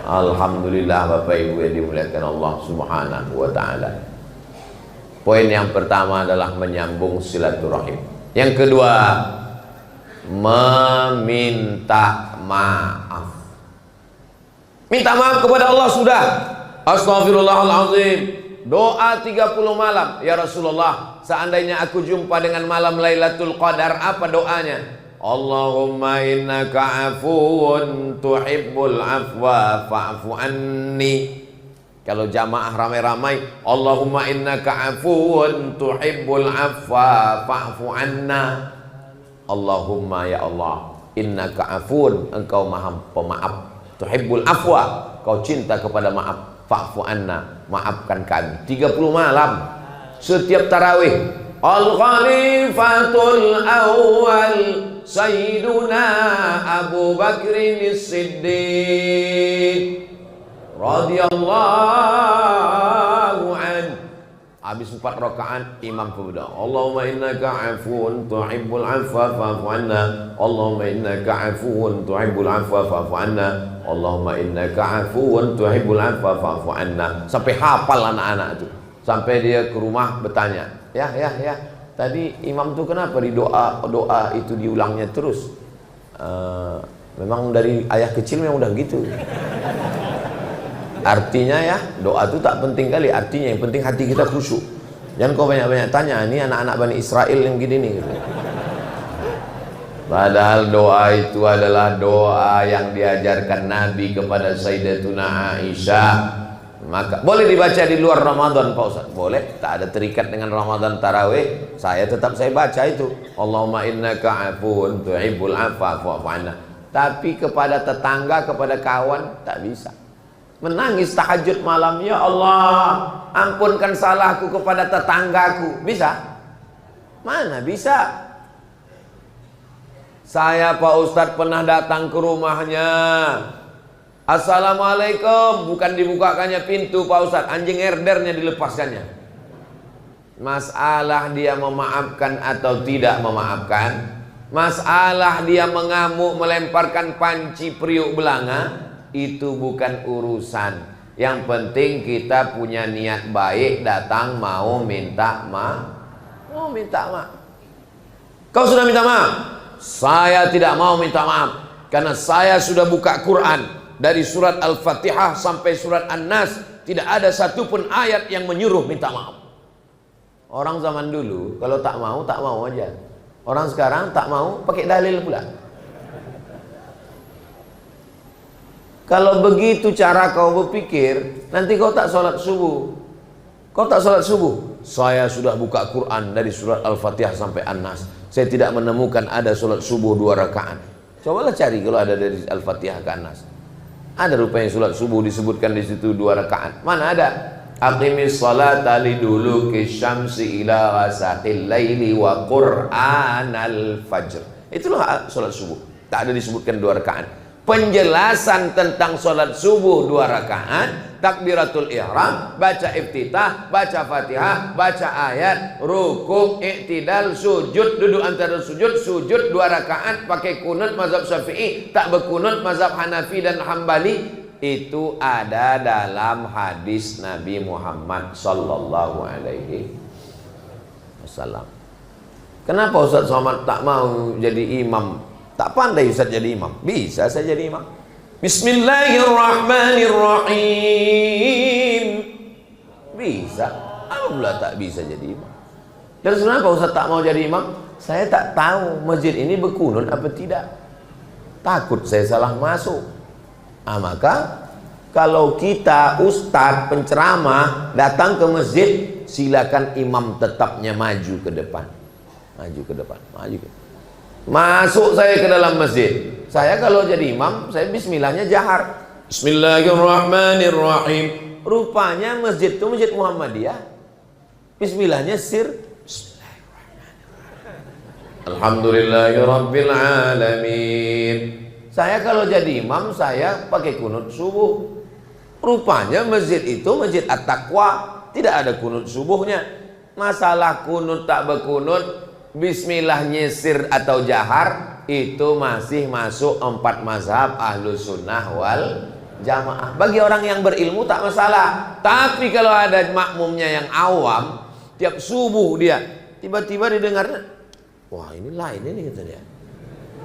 Alhamdulillah Bapak Ibu yang dimuliakan Allah Subhanahu wa taala. Poin yang pertama adalah menyambung silaturahim. Yang kedua, meminta maaf. Minta maaf kepada Allah sudah. Astaghfirullahaladzim. Doa 30 malam. Ya Rasulullah, seandainya aku jumpa dengan malam Lailatul Qadar, apa doanya? Allahumma innaka afuwun tuhibbul afwa fa'fu anni. Kalau jamaah ramai-ramai, Allahumma innaka afuwun tuhibbul afwa fa'fu anna. Allahumma ya Allah, innaka afuwun, engkau maha pemaaf, tuhibbul afwa, kau cinta kepada maaf, fa'fu anna, maafkan kami. 30 malam setiap tarawih. Al-Khalifatul Awwal Sayyiduna Abu Bakrin As-Siddiq radhiyallahu an. Habis 4 rakaat imam berdoa, Allahumma innaka afuwun tuhibbul afwa fa'fu anna. Allahumma innaka afuwun tuhibbul afwa fa'fu anna. Allahumma innaka afuwun tuhibbul afwa fa'fu anna. Sampai hafal anak-anak itu. Sampai dia ke rumah bertanya, ya, tadi imam tuh kenapa di doa itu diulangnya terus? Memang dari ayah kecil memang udah gitu. Artinya ya, doa itu tak penting kali. Artinya yang penting hati kita khusyuk. Jangan kau banyak-banyak tanya, ini anak-anak Bani Israel yang gini nih gitu. Padahal doa itu adalah doa yang diajarkan Nabi kepada Sayyidatuna Aisyah. Maka boleh dibaca di luar Ramadan Pak Ustaz? Boleh, tak ada terikat dengan Ramadan tarawih. Saya baca itu. Allahumma innaka afuwun tuhibbul afwa fa'fu anna. Tapi kepada tetangga, kepada kawan tak bisa. Menangis tahajud malam, ya Allah ampunkan salahku kepada tetanggaku, bisa? Mana bisa? Saya Pak Ustadz pernah datang ke rumahnya, Assalamualaikum, bukan dibukakannya pintu Pak Ustadz, anjing herdernya dilepaskannya. Masalah dia memaafkan atau tidak memaafkan, masalah dia mengamuk melemparkan panci periuk belanga, itu bukan urusan. Yang penting kita punya niat baik, datang mau minta maaf. Kau sudah minta maaf? Saya tidak mau minta maaf, karena saya sudah buka Quran dari surat Al-Fatihah sampai surat An-Nas, tidak ada satupun ayat yang menyuruh minta maaf. Orang zaman dulu kalau tak mau aja. Orang sekarang tak mau pakai dalil pula. Kalau begitu cara kau berpikir, nanti kau tak sholat subuh. Saya sudah buka Quran dari surat Al-Fatihah sampai An-Nas. Saya tidak menemukan ada sholat subuh 2 rakaat. Cobalah cari kalau ada dari Al-Fatihah ke An-Nas. Ada rupanya sholat subuh disebutkan di situ 2 rakaat. Mana ada? Aqimis salata liduluki syamsi ila ghasaqil laili wa qur'anal fajr. Itulah sholat subuh. Tak ada disebutkan 2 rakaat. Penjelasan tentang sholat subuh 2 rakaat, takbiratul ihram, baca iftitah, baca fatihah, baca ayat, rukuk, iktidal, sujud, duduk antara sujud, 2 rakaat, pakai kunut mazhab Syafi'i, tak berkunut mazhab Hanafi dan Hambali. Itu ada dalam hadis Nabi Muhammad sallallahu alaihi wasallam. Kenapa Ustaz Somad tak mau jadi imam? Tak pandai Ustaz jadi imam. Bisa saya jadi imam. Bismillahirrahmanirrahim. Bisa. Alhamdulillah tak bisa jadi imam. Dan kenapa Ustaz tak mau jadi imam? Saya tak tahu masjid ini berkunut apa tidak. Takut saya salah masuk. Maka kalau kita ustaz penceramah datang ke masjid, silakan imam tetapnya maju ke depan. Masuk saya ke dalam masjid. Saya kalau jadi imam, saya bismillahnya jahar. Bismillahirrahmanirrahim. Rupanya masjid itu masjid Muhammadiyah. Bismillahnya sir. Bismillahirrahmanirrahim. Alhamdulillahirabbil alamin. Saya kalau jadi imam, saya pakai kunut subuh. Rupanya masjid itu masjid At-Taqwa, tidak ada kunut subuhnya. Masalah kunut tak berkunut, bismillah nyisir atau jahar, itu masih masuk 4 mazhab Ahlus Sunnah wal Jamaah. Bagi orang yang berilmu tak masalah. Tapi kalau ada makmumnya yang awam, tiap subuh dia tiba-tiba didengarnya, wah ini lain ini kata dia.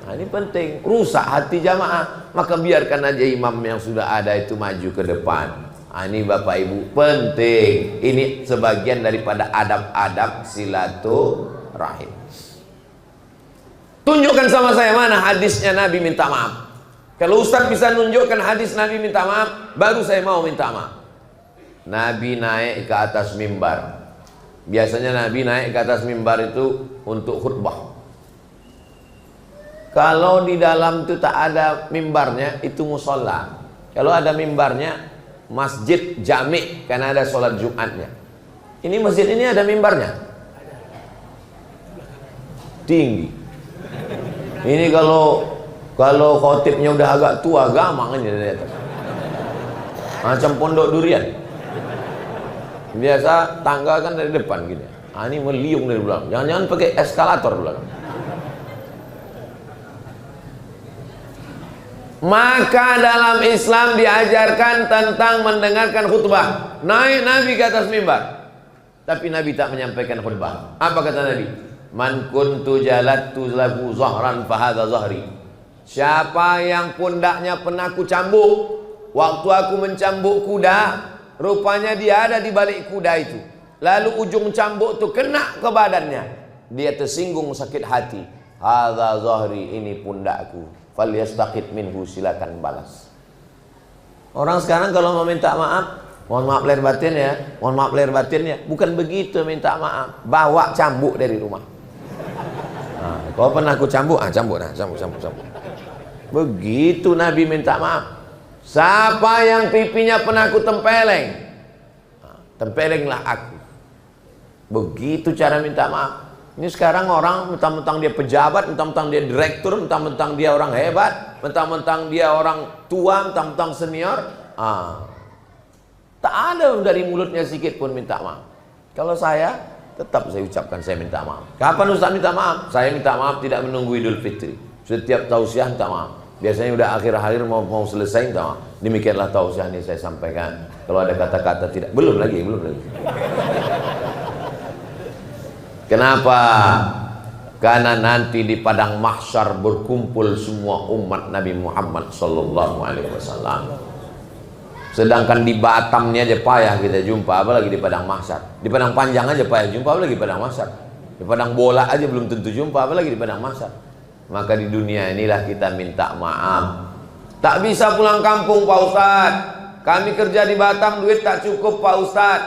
Nah, ini penting, rusak hati jamaah. Maka biarkan aja imam yang sudah ada itu maju ke depan. Ini Bapak Ibu penting. Ini sebagian daripada adab-adab silaturahim. Tunjukkan sama saya mana hadisnya Nabi minta maaf. Kalau Ustaz bisa nunjukkan hadis Nabi minta maaf, baru saya mau minta maaf. Nabi naik ke atas mimbar. Biasanya Nabi naik ke atas mimbar itu untuk khutbah. Kalau di dalam itu tak ada mimbarnya, itu musola. Kalau ada mimbarnya, masjid jami', karena ada sholat Jumatnya. Ini masjid ini ada mimbarnya, tinggi. Ini kalau khotibnya udah agak tua, gampang aja dari atas. Macam pondok durian. Biasa tangga kan dari depan gini. Ah, ini meliung dari belakang. Jangan-jangan pakai eskalator belakang. Maka dalam Islam diajarkan tentang mendengarkan khutbah. Naik Nabi ke atas mimbar, tapi Nabi tak menyampaikan khutbah. Apa kata Nabi? Man kuntu jalattu lahu zahran fahadha zahri. Siapa yang pundaknya pernah aku cambuk, waktu aku mencambuk kuda, rupanya dia ada di balik kuda itu. Lalu ujung cambuk itu kena ke badannya, dia tersinggung sakit hati. Hadza zahri, ini pundakku. Falyastaqit minhu, silakan balas. Orang sekarang kalau mau minta maaf, mohon maaf lahir batin ya, mohon maaf lahir batin ya. Bukan begitu minta maaf, bawa cambuk dari rumah. Nah, kalau pernah aku cambuk, cambuk nah, cambuk. Begitu Nabi minta maaf. Siapa yang pipinya pernah aku tempeleng, tempelenglah aku. Begitu cara minta maaf. Ini sekarang orang mentang-mentang dia pejabat, mentang-mentang dia direktur, mentang-mentang dia orang hebat, mentang-mentang dia orang tua, mentang-mentang senior, tak ada dari mulutnya sedikit pun minta maaf. Kalau saya, tetap saya ucapkan saya minta maaf. Kapan Ustaz minta maaf? Saya minta maaf tidak menunggu Idul Fitri. Setiap tausiah minta maaf. Biasanya udah akhir-akhir mau selesai minta maaf. Demikianlah tausiah ini saya sampaikan. Kalau ada kata-kata tidak, belum lagi. Kenapa? Karena nanti di padang mahsyar berkumpul semua umat Nabi Muhammad sallallahu alaihi wasallam. Sedangkan di Batam ini aja payah kita jumpa, apalagi di padang mahsyar. Di padang panjang aja payah jumpa, apalagi di padang mahsyar. Di padang bola aja belum tentu jumpa, apalagi di padang mahsyar. Maka di dunia inilah kita minta maaf. Tak bisa pulang kampung Pak Ustaz. Kami kerja di Batam, duit tak cukup Pak Ustaz.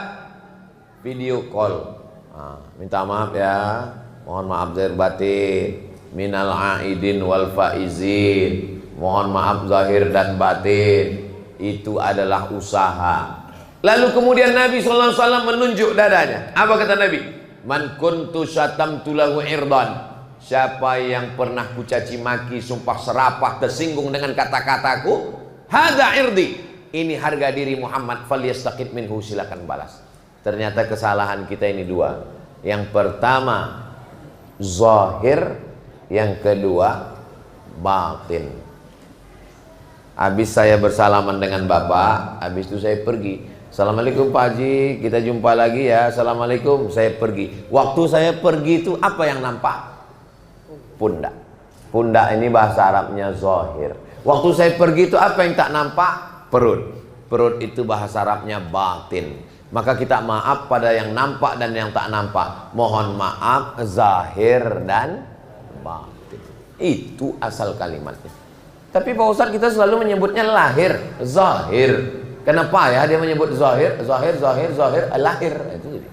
Video call. Minta maaf ya, mohon maaf zahir batin, minal aidin wal faizin, mohon maaf zahir dan batin. Itu adalah usaha. Lalu kemudian Nabi SAW menunjuk dadanya. Apa kata Nabi? Man kuntu syatamtu lahu irdan. Siapa yang pernah kucaci maki, sumpah serapah, tersinggung dengan kata-kataku, hadza irdi, ini harga diri Muhammad, falyastaqit minhu, silakan balas. Ternyata kesalahan kita ini dua. Yang pertama zahir, yang kedua batin. Habis saya bersalaman dengan bapak, habis itu saya pergi. Assalamualaikum Pak Haji, kita jumpa lagi ya. Assalamualaikum, saya pergi. Waktu saya pergi itu apa yang nampak? Pundak. Pundak ini bahasa Arabnya zahir. Waktu saya pergi itu apa yang tak nampak? Perut. Perut itu bahasa Arabnya batin. Maka kita maaf pada yang nampak dan yang tak nampak. Mohon maaf zahir dan batin. Itu asal kalimatnya. Tapi Pak Ustadz kita selalu menyebutnya lahir, zahir. Kenapa ya dia menyebut zahir, lahir itu.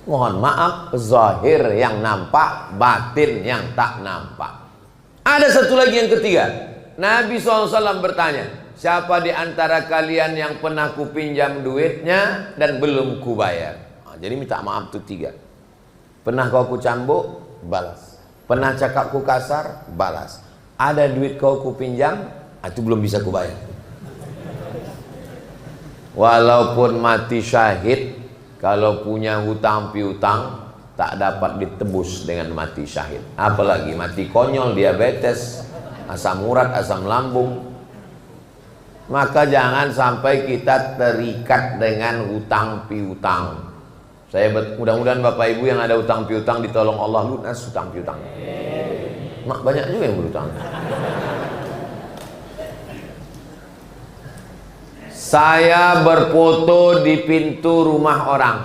Mohon maaf zahir yang nampak, batin yang tak nampak. Ada satu lagi yang ketiga. Nabi SAW bertanya, siapa di antara kalian yang pernah kupinjam duitnya dan belum kubayar? Jadi minta maaf itu tiga. Pernah kau kucambuk? Balas. Pernah cakap ku kasar? Balas. Ada duit kau kupinjam? Itu belum bisa kubayar. Walaupun mati syahid, kalau punya hutang piutang tak dapat ditebus dengan mati syahid. Apalagi mati konyol, diabetes, asam urat, asam lambung. Maka jangan sampai kita terikat dengan hutang piutang. Saya mudah-mudahan Bapak Ibu yang ada hutang piutang ditolong Allah lunas hutang piutang. Mak banyak juga yang berhutang. Saya berfoto di pintu rumah orang.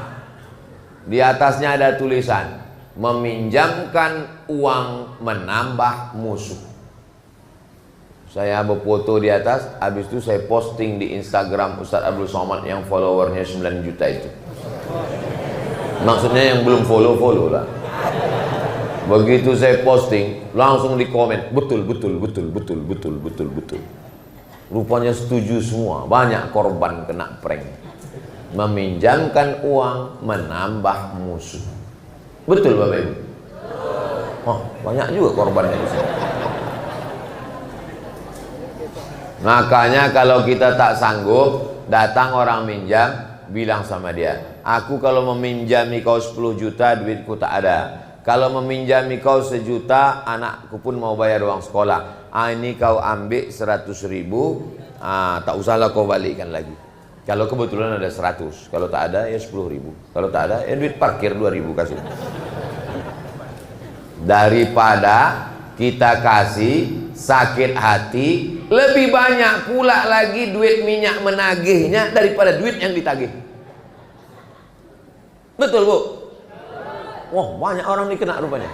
Di atasnya ada tulisan, meminjamkan uang menambah musuh. Saya berfoto di atas, habis itu saya posting di Instagram Ustadz Abdul Somad yang followernya 9 juta itu. Maksudnya yang belum follow lah. Begitu saya posting, langsung di komen, betul. Rupanya setuju semua, banyak korban kena prank. Meminjamkan uang menambah musuh. Betul Bapak Ibu? Oh, banyak juga korbannya di sini. Makanya kalau kita tak sanggup, Datang orang minjam, bilang sama dia, aku kalau meminjami kau 10 juta, duitku tak ada. Kalau meminjami kau 1 juta, anakku pun mau bayar uang sekolah. Ini kau ambil 100.000, tak usahlah kau balikkan lagi. Kalau kebetulan ada 100, kalau tak ada ya 10.000. Kalau tak ada ya duit parkir 2.000 kasih. Daripada kita kasih sakit hati, lebih banyak pula lagi duit minyak menagihnya daripada duit yang ditagih. Betul Bu? Wah, banyak orang ini kena rupanya.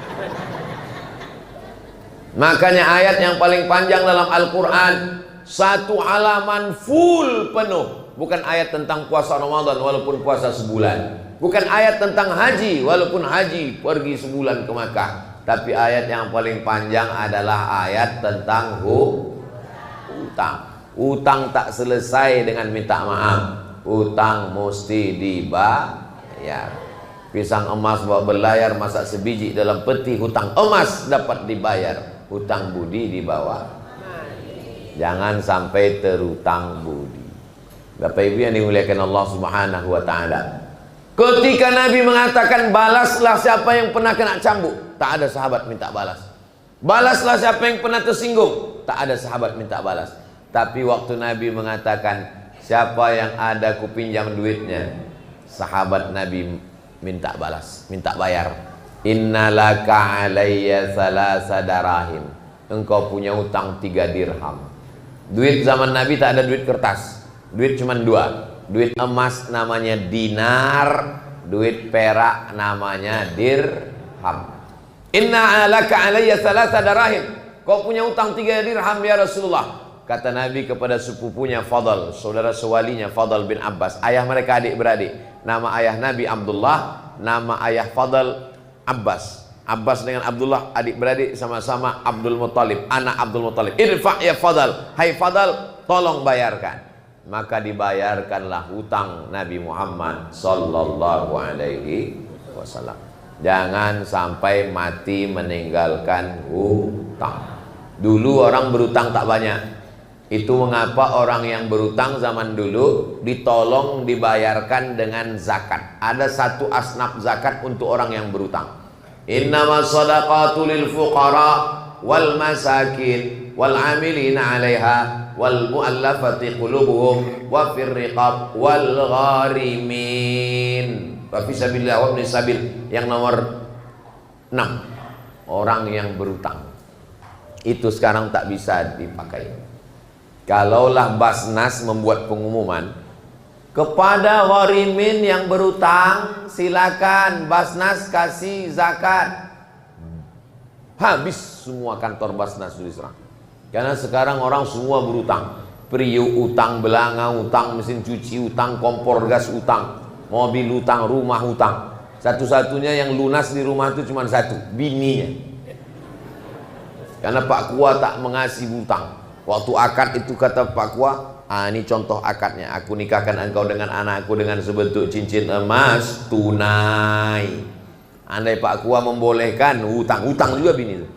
Makanya ayat yang paling panjang dalam Al-Quran, 1 halaman full penuh. Bukan ayat tentang puasa Ramadan walaupun puasa sebulan. Bukan ayat tentang haji walaupun haji pergi sebulan ke Makkah. Tapi ayat yang paling panjang adalah ayat tentang hutang. Hutang tak selesai dengan minta maaf. Hutang mesti dibayar. Pisang emas bawa berlayar, masak sebiji dalam peti, hutang emas dapat dibayar. Hutang budi dibawa. Jangan sampai terhutang budi. Bapak Ibu yang dimuliakan Allah Subhanahu wa taala. Ketika Nabi mengatakan balaslah siapa yang pernah kena cambuk, tak ada sahabat minta balas. Balaslah siapa yang pernah tersinggung, tak ada sahabat minta balas. Tapi waktu Nabi mengatakan siapa yang ada kupinjam duitnya, sahabat Nabi minta balas, minta bayar. Innalaka alayya salasa darahim. Engkau punya utang 3 dirham. Duit zaman Nabi tak ada duit kertas. Duit cuma 2. Duit emas namanya dinar, duit perak namanya dirham. Inna alaka alayya salasa darahim. Kau punya utang 3 dirham ya Rasulullah. Kata Nabi kepada sepupunya Fadl, saudara sewalinya Fadl bin Abbas. Ayah mereka adik-beradik. Nama ayah Nabi Abdullah, nama ayah Fadl Abbas. Abbas dengan Abdullah adik-beradik sama-sama Abdul Muttalib, anak Abdul Muttalib. Irfa' ya Fadl, hai Fadl, tolong bayarkan. Maka dibayarkanlah hutang Nabi Muhammad sallallahu alaihi wasallam. Jangan sampai mati meninggalkan hutang. Dulu orang berutang tak banyak. Itu mengapa orang yang berutang zaman dulu ditolong dibayarkan dengan zakat. Ada 1 asnaf zakat untuk orang yang berutang. Innamas shadaqatu lil fuqara wal masakin wal amilina 'alaiha wal mu'allafati qulubuhum wa fir riqab wal gharimin wa fi sabilillah wa ibnis sabil. Yang nomor 6, orang yang berutang. Itu sekarang tak bisa dipakai. Kalaulah Basnas membuat pengumuman kepada gharimin yang berutang, silakan Basnas kasih zakat. Habis semua kantor Basnas diserang. Karena sekarang orang semua berutang. Priuk utang, belanga utang, mesin cuci utang, kompor gas utang, mobil utang, rumah utang. Satu-satunya yang lunas di rumah itu cuma 1, bininya. Karena Pak Kua tak mengasih hutang. Waktu akad itu kata Pak Kua, ini contoh akadnya, aku nikahkan engkau dengan anakku dengan sebentuk cincin emas tunai. Andai Pak Kua membolehkan hutang juga bini itu.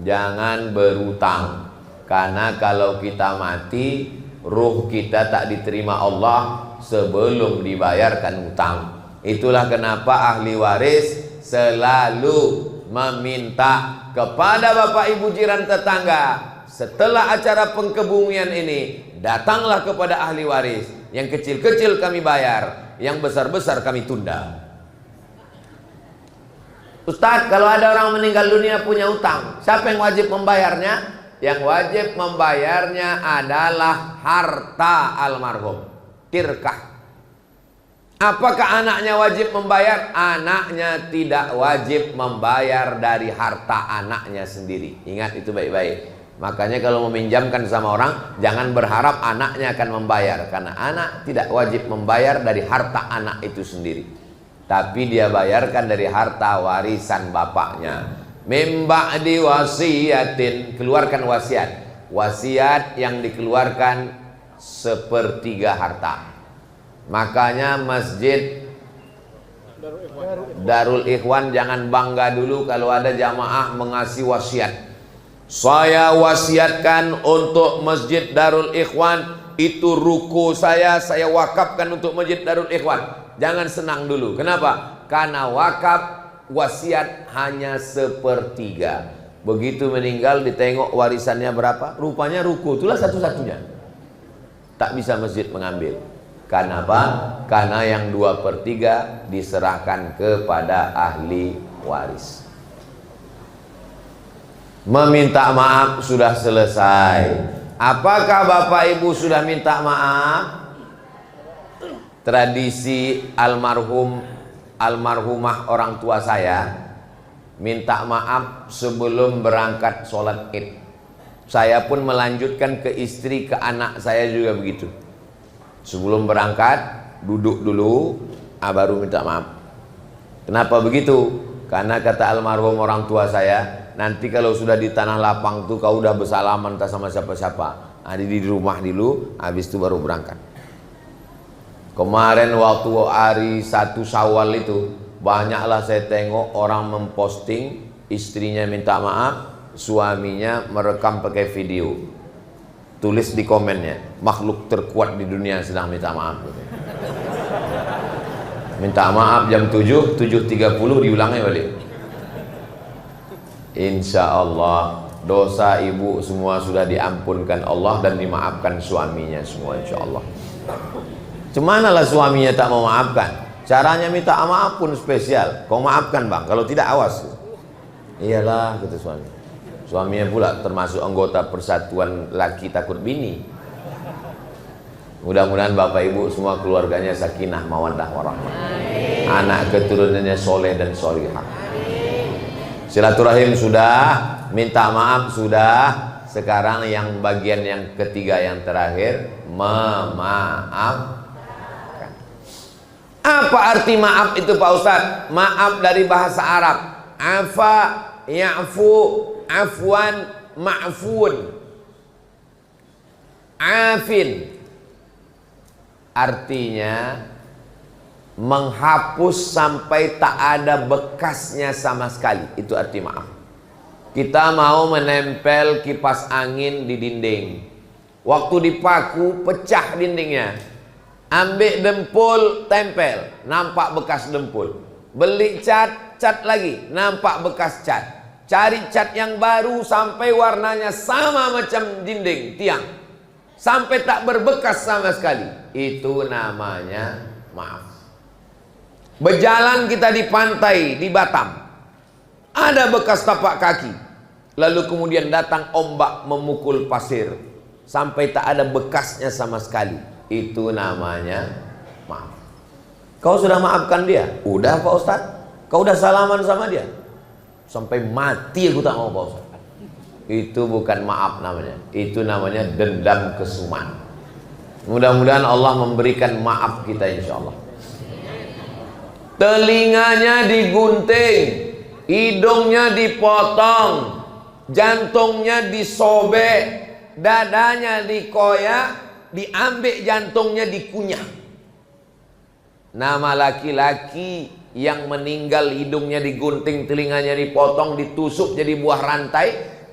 Jangan berutang, karena kalau kita mati, ruh kita tak diterima Allah sebelum dibayarkan hutang. Itulah kenapa ahli waris selalu meminta kepada bapak ibu jiran tetangga, setelah acara pengkebumian ini, datanglah kepada ahli waris. Yang kecil-kecil kami bayar, yang besar-besar kami tunda. Ustadz, kalau ada orang meninggal dunia punya utang, siapa yang wajib membayarnya? Yang wajib membayarnya adalah harta almarhum, tirkah. Apakah anaknya wajib membayar? Anaknya tidak wajib membayar dari harta anaknya sendiri. Ingat itu baik-baik. Makanya kalau meminjamkan sama orang, jangan berharap anaknya akan membayar, karena anak tidak wajib membayar dari harta anak itu sendiri. Tapi dia bayarkan dari harta warisan bapaknya. Mim ba'di wasiyatin, keluarkan wasiat. Wasiat yang dikeluarkan 1/3 harta. Makanya masjid Darul Ikhwan jangan bangga dulu kalau ada jamaah mengasih wasiat. Saya wasiatkan untuk masjid Darul Ikhwan itu ruko saya wakafkan untuk Masjid Darul Ikhwan. Jangan senang dulu. Kenapa? Karena wakaf wasiat hanya 1/3. Begitu meninggal ditengok warisannya berapa, rupanya ruko itulah satu-satunya. Tak bisa masjid mengambil. Karena apa? Karena yang 2/3 diserahkan kepada ahli waris. Meminta maaf sudah selesai. Apakah Bapak Ibu sudah minta maaf? Tradisi almarhumah orang tua saya minta maaf sebelum berangkat sholat id. Saya pun melanjutkan ke istri, ke anak saya juga begitu. Sebelum berangkat duduk dulu, baru minta maaf. Kenapa begitu? Karena kata almarhum orang tua saya, nanti kalau sudah di tanah lapang tuh kau udah bersalaman tak sama siapa-siapa. Di rumah dulu, habis itu baru berangkat. Kemarin waktu hari 1 Syawal itu, banyaklah saya tengok orang memposting istrinya minta maaf, suaminya merekam pakai video. Tulis di komennya, makhluk terkuat di dunia sedang minta maaf. Minta maaf jam 7, 7.30 diulangnya balik. Insya Allah dosa ibu semua sudah diampunkan Allah dan dimaafkan suaminya semua, insya Allah. Cemana lah suaminya tak mau maafkan? Caranya minta maaf pun spesial. Kau maafkan bang, kalau tidak awas. Iyalah kata suami. Suaminya pula termasuk anggota Persatuan Laki Takut Bini. Mudah-mudahan Bapak Ibu semua keluarganya sakinah mawaddah warahmah. Anak keturunannya soleh dan solihah. Silaturahim sudah, minta maaf sudah. Sekarang yang bagian yang ketiga yang terakhir, memaafkan. Apa arti maaf itu Pak Ustadz? Maaf dari bahasa Arab. Afa, ya'fu, afwan, ma'fun. Afin. Artinya menghapus sampai tak ada bekasnya sama sekali. Itu arti maaf. Kita mau menempel kipas angin di dinding. Waktu dipaku pecah dindingnya. Ambil dempul, tempel, nampak bekas dempul. Beli cat, cat lagi, nampak bekas cat. Cari cat yang baru sampai warnanya sama macam dinding, tiang. Sampai tak berbekas sama sekali. Itu namanya maaf. Berjalan kita di pantai, di Batam. Ada bekas tapak kaki. Lalu kemudian datang ombak memukul pasir. Sampai tak ada bekasnya sama sekali. Itu namanya maaf. Kau sudah maafkan dia? Udah Pak Ustadz. Kau udah salaman sama dia? Sampai mati aku tak mau Pak Ustadz. Itu bukan maaf namanya. Itu namanya dendam kesuman. Mudah-mudahan Allah memberikan maaf kita insya Allah. Telinganya digunting, hidungnya dipotong, jantungnya disobek, dadanya dikoyak, diambil jantungnya dikunyah. Nama laki-laki yang meninggal hidungnya digunting, telinganya dipotong, ditusuk jadi buah rantai,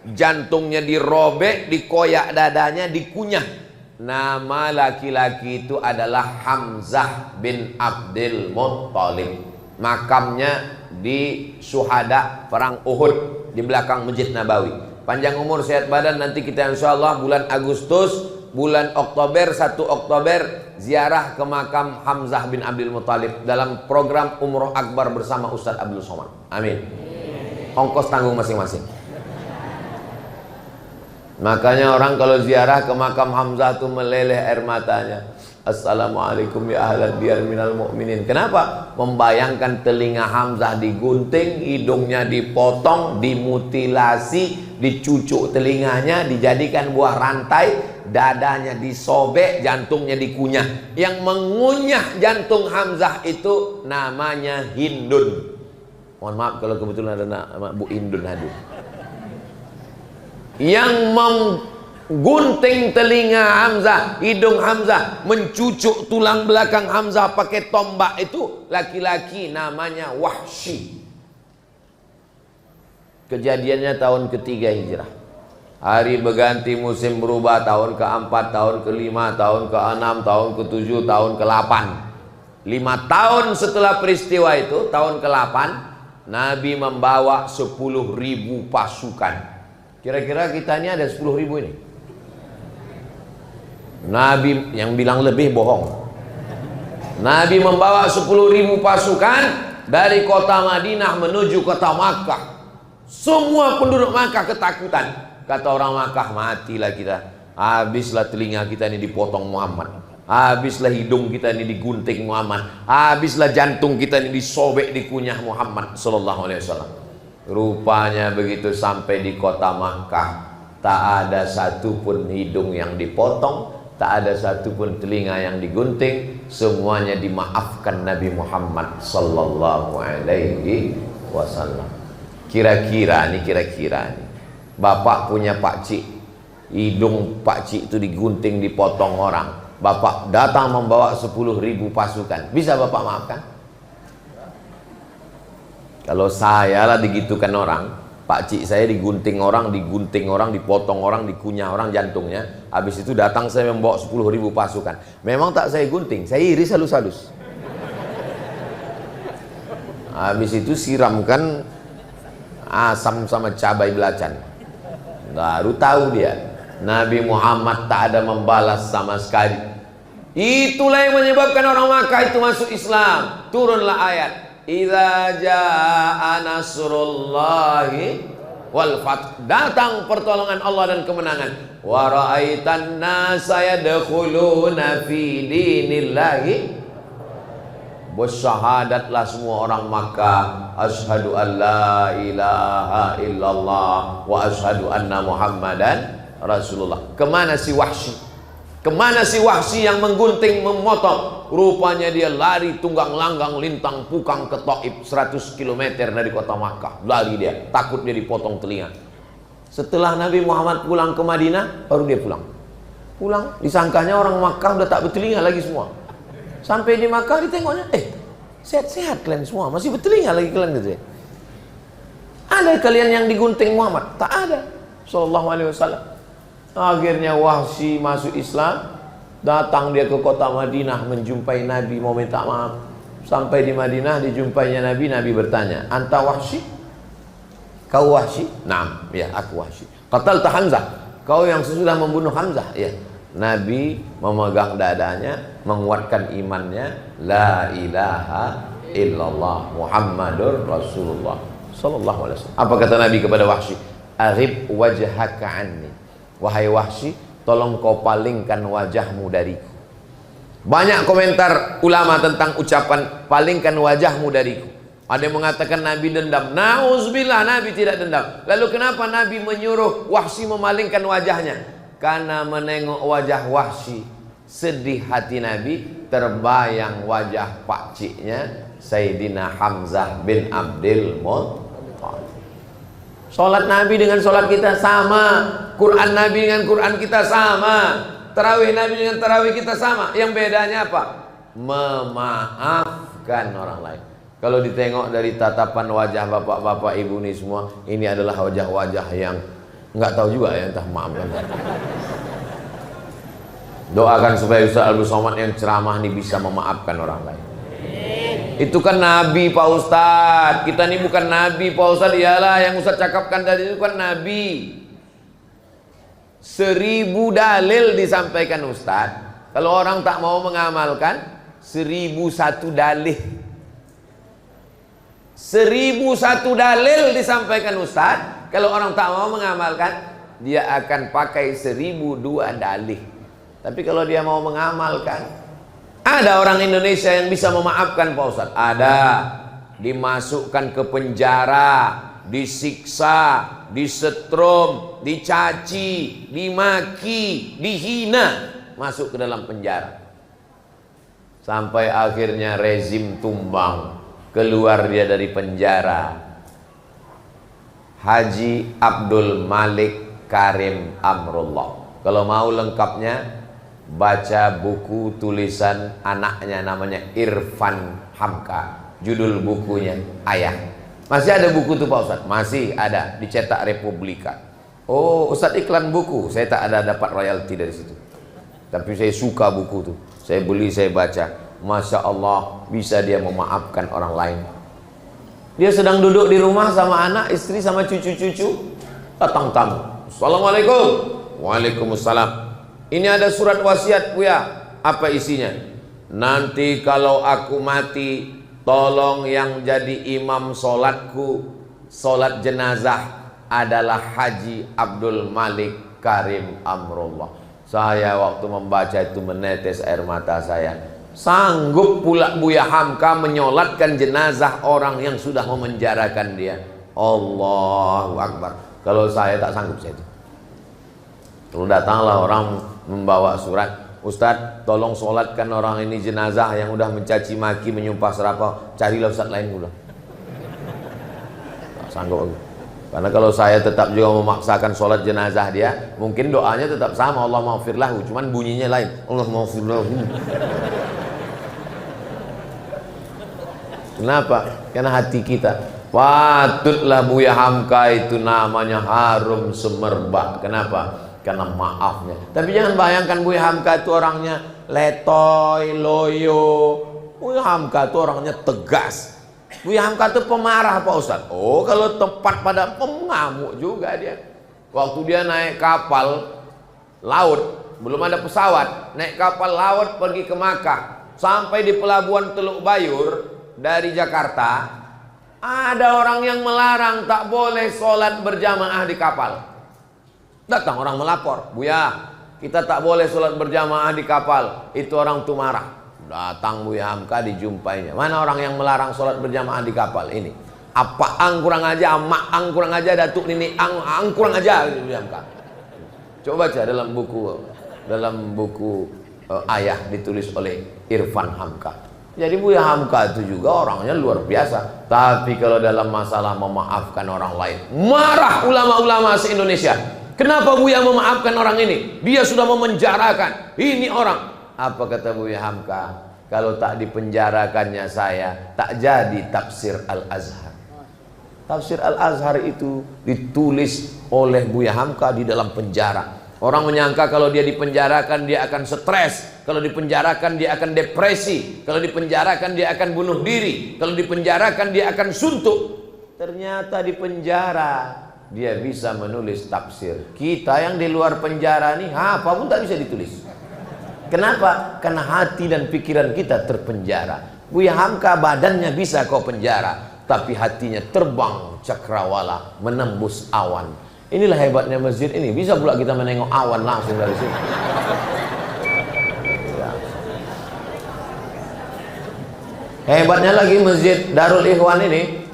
jantungnya dirobek, dikoyak, dadanya dikunyah. Nama laki-laki itu adalah Hamzah bin Abdul Muttalib. Makamnya di Syuhada perang Uhud di belakang Masjid Nabawi. Panjang umur sehat badan, nanti kita insya Allah bulan Agustus, bulan Oktober, 1 Oktober ziarah ke makam Hamzah bin Abdul Muttalib dalam program Umroh Akbar bersama Ustadz Abdul Somad. Amin. Ongkos tanggung masing-masing. Makanya orang kalau ziarah ke makam Hamzah itu meleleh air matanya. Assalamualaikum ya ahlal diyar minal mu'minin. Kenapa? Membayangkan telinga Hamzah digunting, hidungnya dipotong, dimutilasi, dicucuk telinganya, dijadikan buah rantai, dadanya disobek, jantungnya dikunyah. Yang mengunyah jantung Hamzah itu namanya Hindun. Mohon maaf kalau kebetulan ada nama Bu Hindun hadir. Yang menggunting telinga Hamzah, hidung Hamzah, mencucuk tulang belakang Hamzah pakai tombak itu laki-laki namanya Wahsy. Kejadiannya tahun ketiga Hijrah. Hari berganti, musim berubah, tahun ke-4, tahun ke-5, tahun ke-6, tahun ke-7, tahun ke-8. 5 tahun setelah peristiwa itu, tahun ke-8, Nabi membawa 10.000 pasukan. Kira-kira kita ini ada 10.000 ini? Nabi yang bilang lebih bohong. Nabi membawa 10.000 pasukan dari kota Madinah menuju kota Makkah. Semua penduduk Makkah ketakutan. Kata orang Makkah, matilah kita. Habislah telinga kita ini dipotong Muhammad. Habislah hidung kita ini digunting Muhammad. Habislah jantung kita ini disobek di kunyah Muhammad sallallahu alaihi wasallam. Rupanya begitu sampai di kota Makkah, tak ada satupun hidung yang dipotong, tak ada satupun telinga yang digunting. Semuanya dimaafkan Nabi Muhammad sallallahu alaihi wasallam. Kira-kira nih, Bapak punya pakcik, hidung pakcik itu digunting, dipotong orang. Bapak datang membawa 10.000 pasukan. Bisa Bapak maafkan? Kalau saya lah digitukan orang, pakcik saya digunting orang, dipotong orang, dikunyah orang jantungnya. Habis itu datang saya membawa 10.000 pasukan. Memang tak saya gunting, saya iris halus-halus. Habis itu siramkan asam sama cabai belacan. Baru tahu dia, Nabi Muhammad tak ada membalas sama sekali. Itulah yang menyebabkan orang Makkah itu masuk Islam. Turunlah ayat, idza jaa nasrullahi wal fath. Datang pertolongan Allah dan kemenangan. Wa ra'aitan nasa yadkhuluna fi dinillahi. Bersyahadatlah semua orang Makkah, asyhadu an la ilaha illallah wa asyhadu anna Muhammadan Rasulullah. Kemana si Wahsy? Kemana si Wahsy yang menggunting, memotong? Rupanya dia lari tunggang langgang lintang pukang ke Taif, 100 km dari kota Makkah. Lari dia, takut dia dipotong telinga. Setelah Nabi Muhammad pulang ke Madinah, baru dia pulang. Disangkanya orang Makkah udah tak bertelinga lagi semua. Sampai di Makkah ditengoknya, sehat-sehat kalian semua, masih bertelinga lagi kalian gitu ya. Ada kalian yang digunting Muhammad? Tak ada. Sallallahu alaihi wasallam. Akhirnya Wahsy masuk Islam, datang dia ke kota Madinah menjumpai Nabi, mau minta maaf. Sampai di Madinah dijumpainya Nabi, Nabi bertanya, "Anta Wahsy? Kau Wahsy?" "Naam, ya aku Wahsy." "Qatalta Hamzah? Kau yang sesudah membunuh Hamzah?" "Ya." Nabi memegang dadanya, menguatkan imannya, la ilaha illallah Muhammadur Rasulullah sallallahu alaihi wasallam. Apa kata Nabi kepada Wahsy? "Aghib wajhaka anni." Wahai Wahsy, tolong kau palingkan wajahmu dariku. Banyak komentar ulama tentang ucapan palingkan wajahmu dariku. Ada yang mengatakan Nabi dendam. Nauzubillah, Nabi tidak dendam. Lalu kenapa Nabi menyuruh Wahsy memalingkan wajahnya? Karena menengok wajah Wahsy, sedih hati Nabi, terbayang wajah pakciknya Sayyidina Hamzah bin Abdul Muttalib. Salat Nabi dengan salat kita sama, Quran Nabi dengan Quran kita sama, tarawih Nabi dengan tarawih kita sama. Yang bedanya apa? Memaafkan orang lain. Kalau ditengok dari tatapan wajah bapak-bapak ibu ini semua, ini adalah wajah-wajah yang nggak tahu juga ya, entah maafkan. Doakan supaya Ustaz Abdul Somad yang ceramah ini bisa memaafkan orang lain. Itu kan Nabi Pak Ustadz. Kita ini bukan Nabi Pak Ustadz. Iyalah yang Ustadz cakapkan tadi itu kan Nabi. 1000 dalil disampaikan Ustadz. Kalau orang tak mau mengamalkan, 1001 dalil. 1001 dalil disampaikan Ustadz. Kalau orang tak mau mengamalkan, dia akan pakai 1002 dalih. Tapi kalau dia mau mengamalkan, ada orang Indonesia yang bisa memaafkan Pak Ustaz. Ada. Dimasukkan ke penjara, disiksa, disetrum, dicaci, dimaki, dihina, masuk ke dalam penjara. Sampai akhirnya rezim tumbang, keluar dia dari penjara. Haji Abdul Malik Karim Amrullah. Kalau mau lengkapnya, baca buku tulisan anaknya namanya Irfan Hamka. Judul bukunya Ayah. Masih ada buku itu Pak Ustadz? Masih ada, dicetak Republika. Oh, Ustadz iklan buku, saya tak ada dapat royalti dari situ. Tapi saya suka buku tuh, saya beli, saya baca. Masya Allah, bisa dia memaafkan orang lain. Dia sedang duduk di rumah sama anak, istri, sama cucu-cucu. Datang tamu. Assalamualaikum. Waalaikumsalam. Ini ada surat wasiat Buya. Apa isinya? Nanti kalau aku mati, tolong yang jadi imam solatku, solat jenazah adalah Haji Abdul Malik Karim Amrullah. Saya waktu membaca itu menetes air mata saya. Sanggup pula Buya Hamka menyolatkan jenazah orang yang sudah memenjarakan dia. Allahu Akbar. Kalau saya tak sanggup saya itu. Lalu datanglah orang membawa surat, Ustadz tolong solatkan orang ini jenazah yang udah mencaci maki, menyumpah serapah. Carilah Ustadz lain pula. Tak sanggup aku. Karena kalau saya tetap juga memaksakan sholat jenazah dia, mungkin doanya tetap sama, Allah maghfirlahu, cuman bunyinya lain, Allah maghfirlahu. Kenapa? Karena hati kita, patutlah Buya Hamka itu namanya harum semerbak. Kenapa? Karena maafnya. Tapi jangan bayangkan Buya Hamka itu orangnya letoy, loyo. Buya Hamka itu orangnya tegas. Buya Hamka itu pemarah Pak Ustadz. Oh, kalau tepat pada pengamuk juga dia. Waktu dia naik kapal laut, belum ada pesawat, naik kapal laut pergi ke Makkah, sampai di pelabuhan Teluk Bayur dari Jakarta, ada orang yang melarang tak boleh sholat berjamaah di kapal. Datang orang melapor, Buya, kita tak boleh sholat berjamaah di kapal. Itu orang tuh marah. Datang Buya Hamka, dijumpainya. Mana orang yang melarang sholat berjamaah di kapal ini? Apa ang kurang aja, mak ang kurang aja, datuk nini ang kurang aja, Buya Hamka. Coba baca dalam buku Ayah ditulis oleh Irfan Hamka. Jadi Buya Hamka itu juga orangnya luar biasa. Tapi kalau dalam masalah memaafkan orang lain, marah ulama-ulama se-Indonesia. Kenapa Buya memaafkan orang ini? Dia sudah memenjarakan. Ini orang. Apa kata Buya Hamka? Kalau tak dipenjarakannya saya, tak jadi tafsir Al-Azhar. Tafsir Al-Azhar itu ditulis oleh Buya Hamka di dalam penjara. Orang menyangka kalau dia dipenjarakan dia akan stres, kalau dipenjarakan dia akan depresi, kalau dipenjarakan dia akan bunuh diri, kalau dipenjarakan dia akan suntuk. Ternyata di penjara dia bisa menulis tafsir. Kita yang di luar penjara nih, apa pun tak bisa ditulis. Kenapa? Karena hati dan pikiran kita terpenjara. Buya Hamka badannya bisa kau penjara, tapi hatinya terbang cakrawala menembus awan. Inilah hebatnya masjid ini. Bisa pula kita menengok awan langsung dari sini. Hebatnya lagi masjid Darul Ikhwan ini,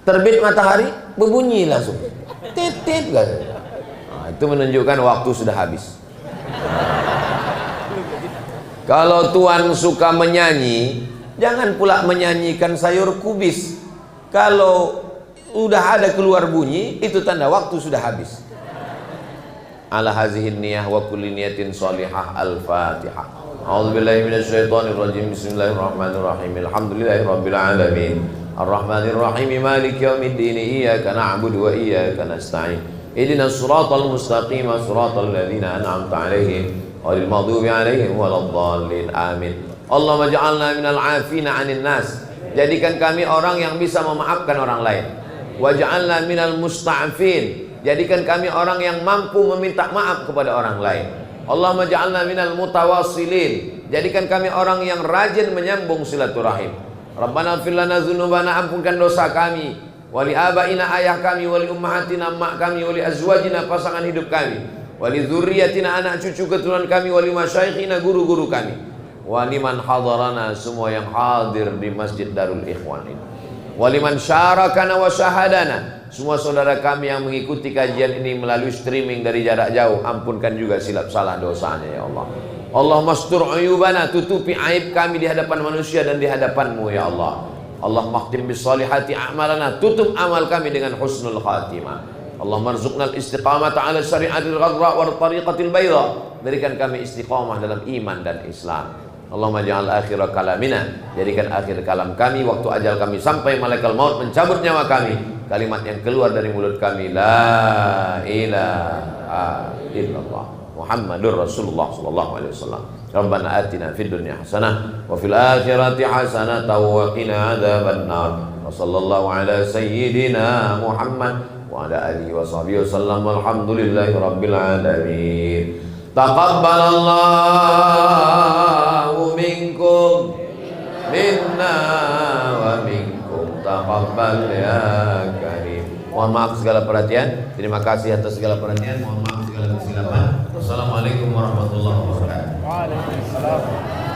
terbit matahari berbunyi langsung. Tit-tit kan. Nah, itu menunjukkan waktu sudah habis. Kalau Tuhan suka menyanyi, jangan pula menyanyikan sayur kubis. Kalau udah ada keluar bunyi, itu tanda waktu sudah habis. Ala hazihin niyah wa kulli niyatin salihah. Al-Fatihah. A'udzubillahi minasyaitonir rajim. Bismillahirrahmanirrahim. Alhamdulillahirabbil alamin. Arrahmanirrahim. Maliki yaumiddin. Iyyaka na'budu wa iyyaka nasta'in. Ihdinas siratal mustaqim, siratal ladzina an'amta 'alaihim ghairil maghdubi 'alaihim waladdallin. Amin. Allahumma ij'alna minal 'afina 'anil nas. Jadikan kami orang yang bisa memaafkan orang lain. Waj'alna minal musta'afin. Jadikan kami orang yang mampu meminta maaf kepada orang lain. Allahumma ja'alna minal mutawassilin. Jadikan kami orang yang rajin menyambung silaturahim. Rabbana ighfir lana dzunubana, ampunkan dosa kami, wali abaina, ayah kami, wali ummahatina, mak kami, wali azwajina, pasangan hidup kami, wali dzurriyyatina, anak cucu keturunan kami, wali masyaikhina, guru-guru kami, wali man hadarana, semua yang hadir di Masjid Darul Ikhwan ini, wali man syarakana wa syahadana, semua saudara kami yang mengikuti kajian ini melalui streaming dari jarak jauh, ampunkan juga silap salah dosanya ya Allah. Allahumma astur uyubana, tutupi aib kami di hadapan manusia dan di hadapan-Mu ya Allah. Allahumma khtim bis salihati a'malana, tutup amal kami dengan husnul khatimah. Allahumma arzuqna al-istiqamata ala syari'atil ghadra wa tariqatil bayda. Berikan kami istiqamah dalam iman dan Islam. Allahumma ja'al akhir kalamina, jadikan akhir kalam kami waktu ajal kami sampai malaikat maut mencabut nyawa kami. kalimat yang keluar dari mulut kami, la ilaha illallah Muhammadur Rasulullah sallallahu alaihi wasallam. Rabbana atina fid dunya hasanah wa fil akhirati hasanah wa qina adzabannar. Wa sallallahu ala sayyidina Muhammad wa ala alihi wa sahbihi wasallam. Walhamdulillahi rabbil alamin. Taqabbalallahu minkum minna wa minkum taqabbal ya karim. Mohon maaf segala perhatian. Terima kasih atas segala perhatian. Mohon maaf segala kesilapan. Wassalamualaikum warahmatullahi wabarakatuh. Waalaikumsalam.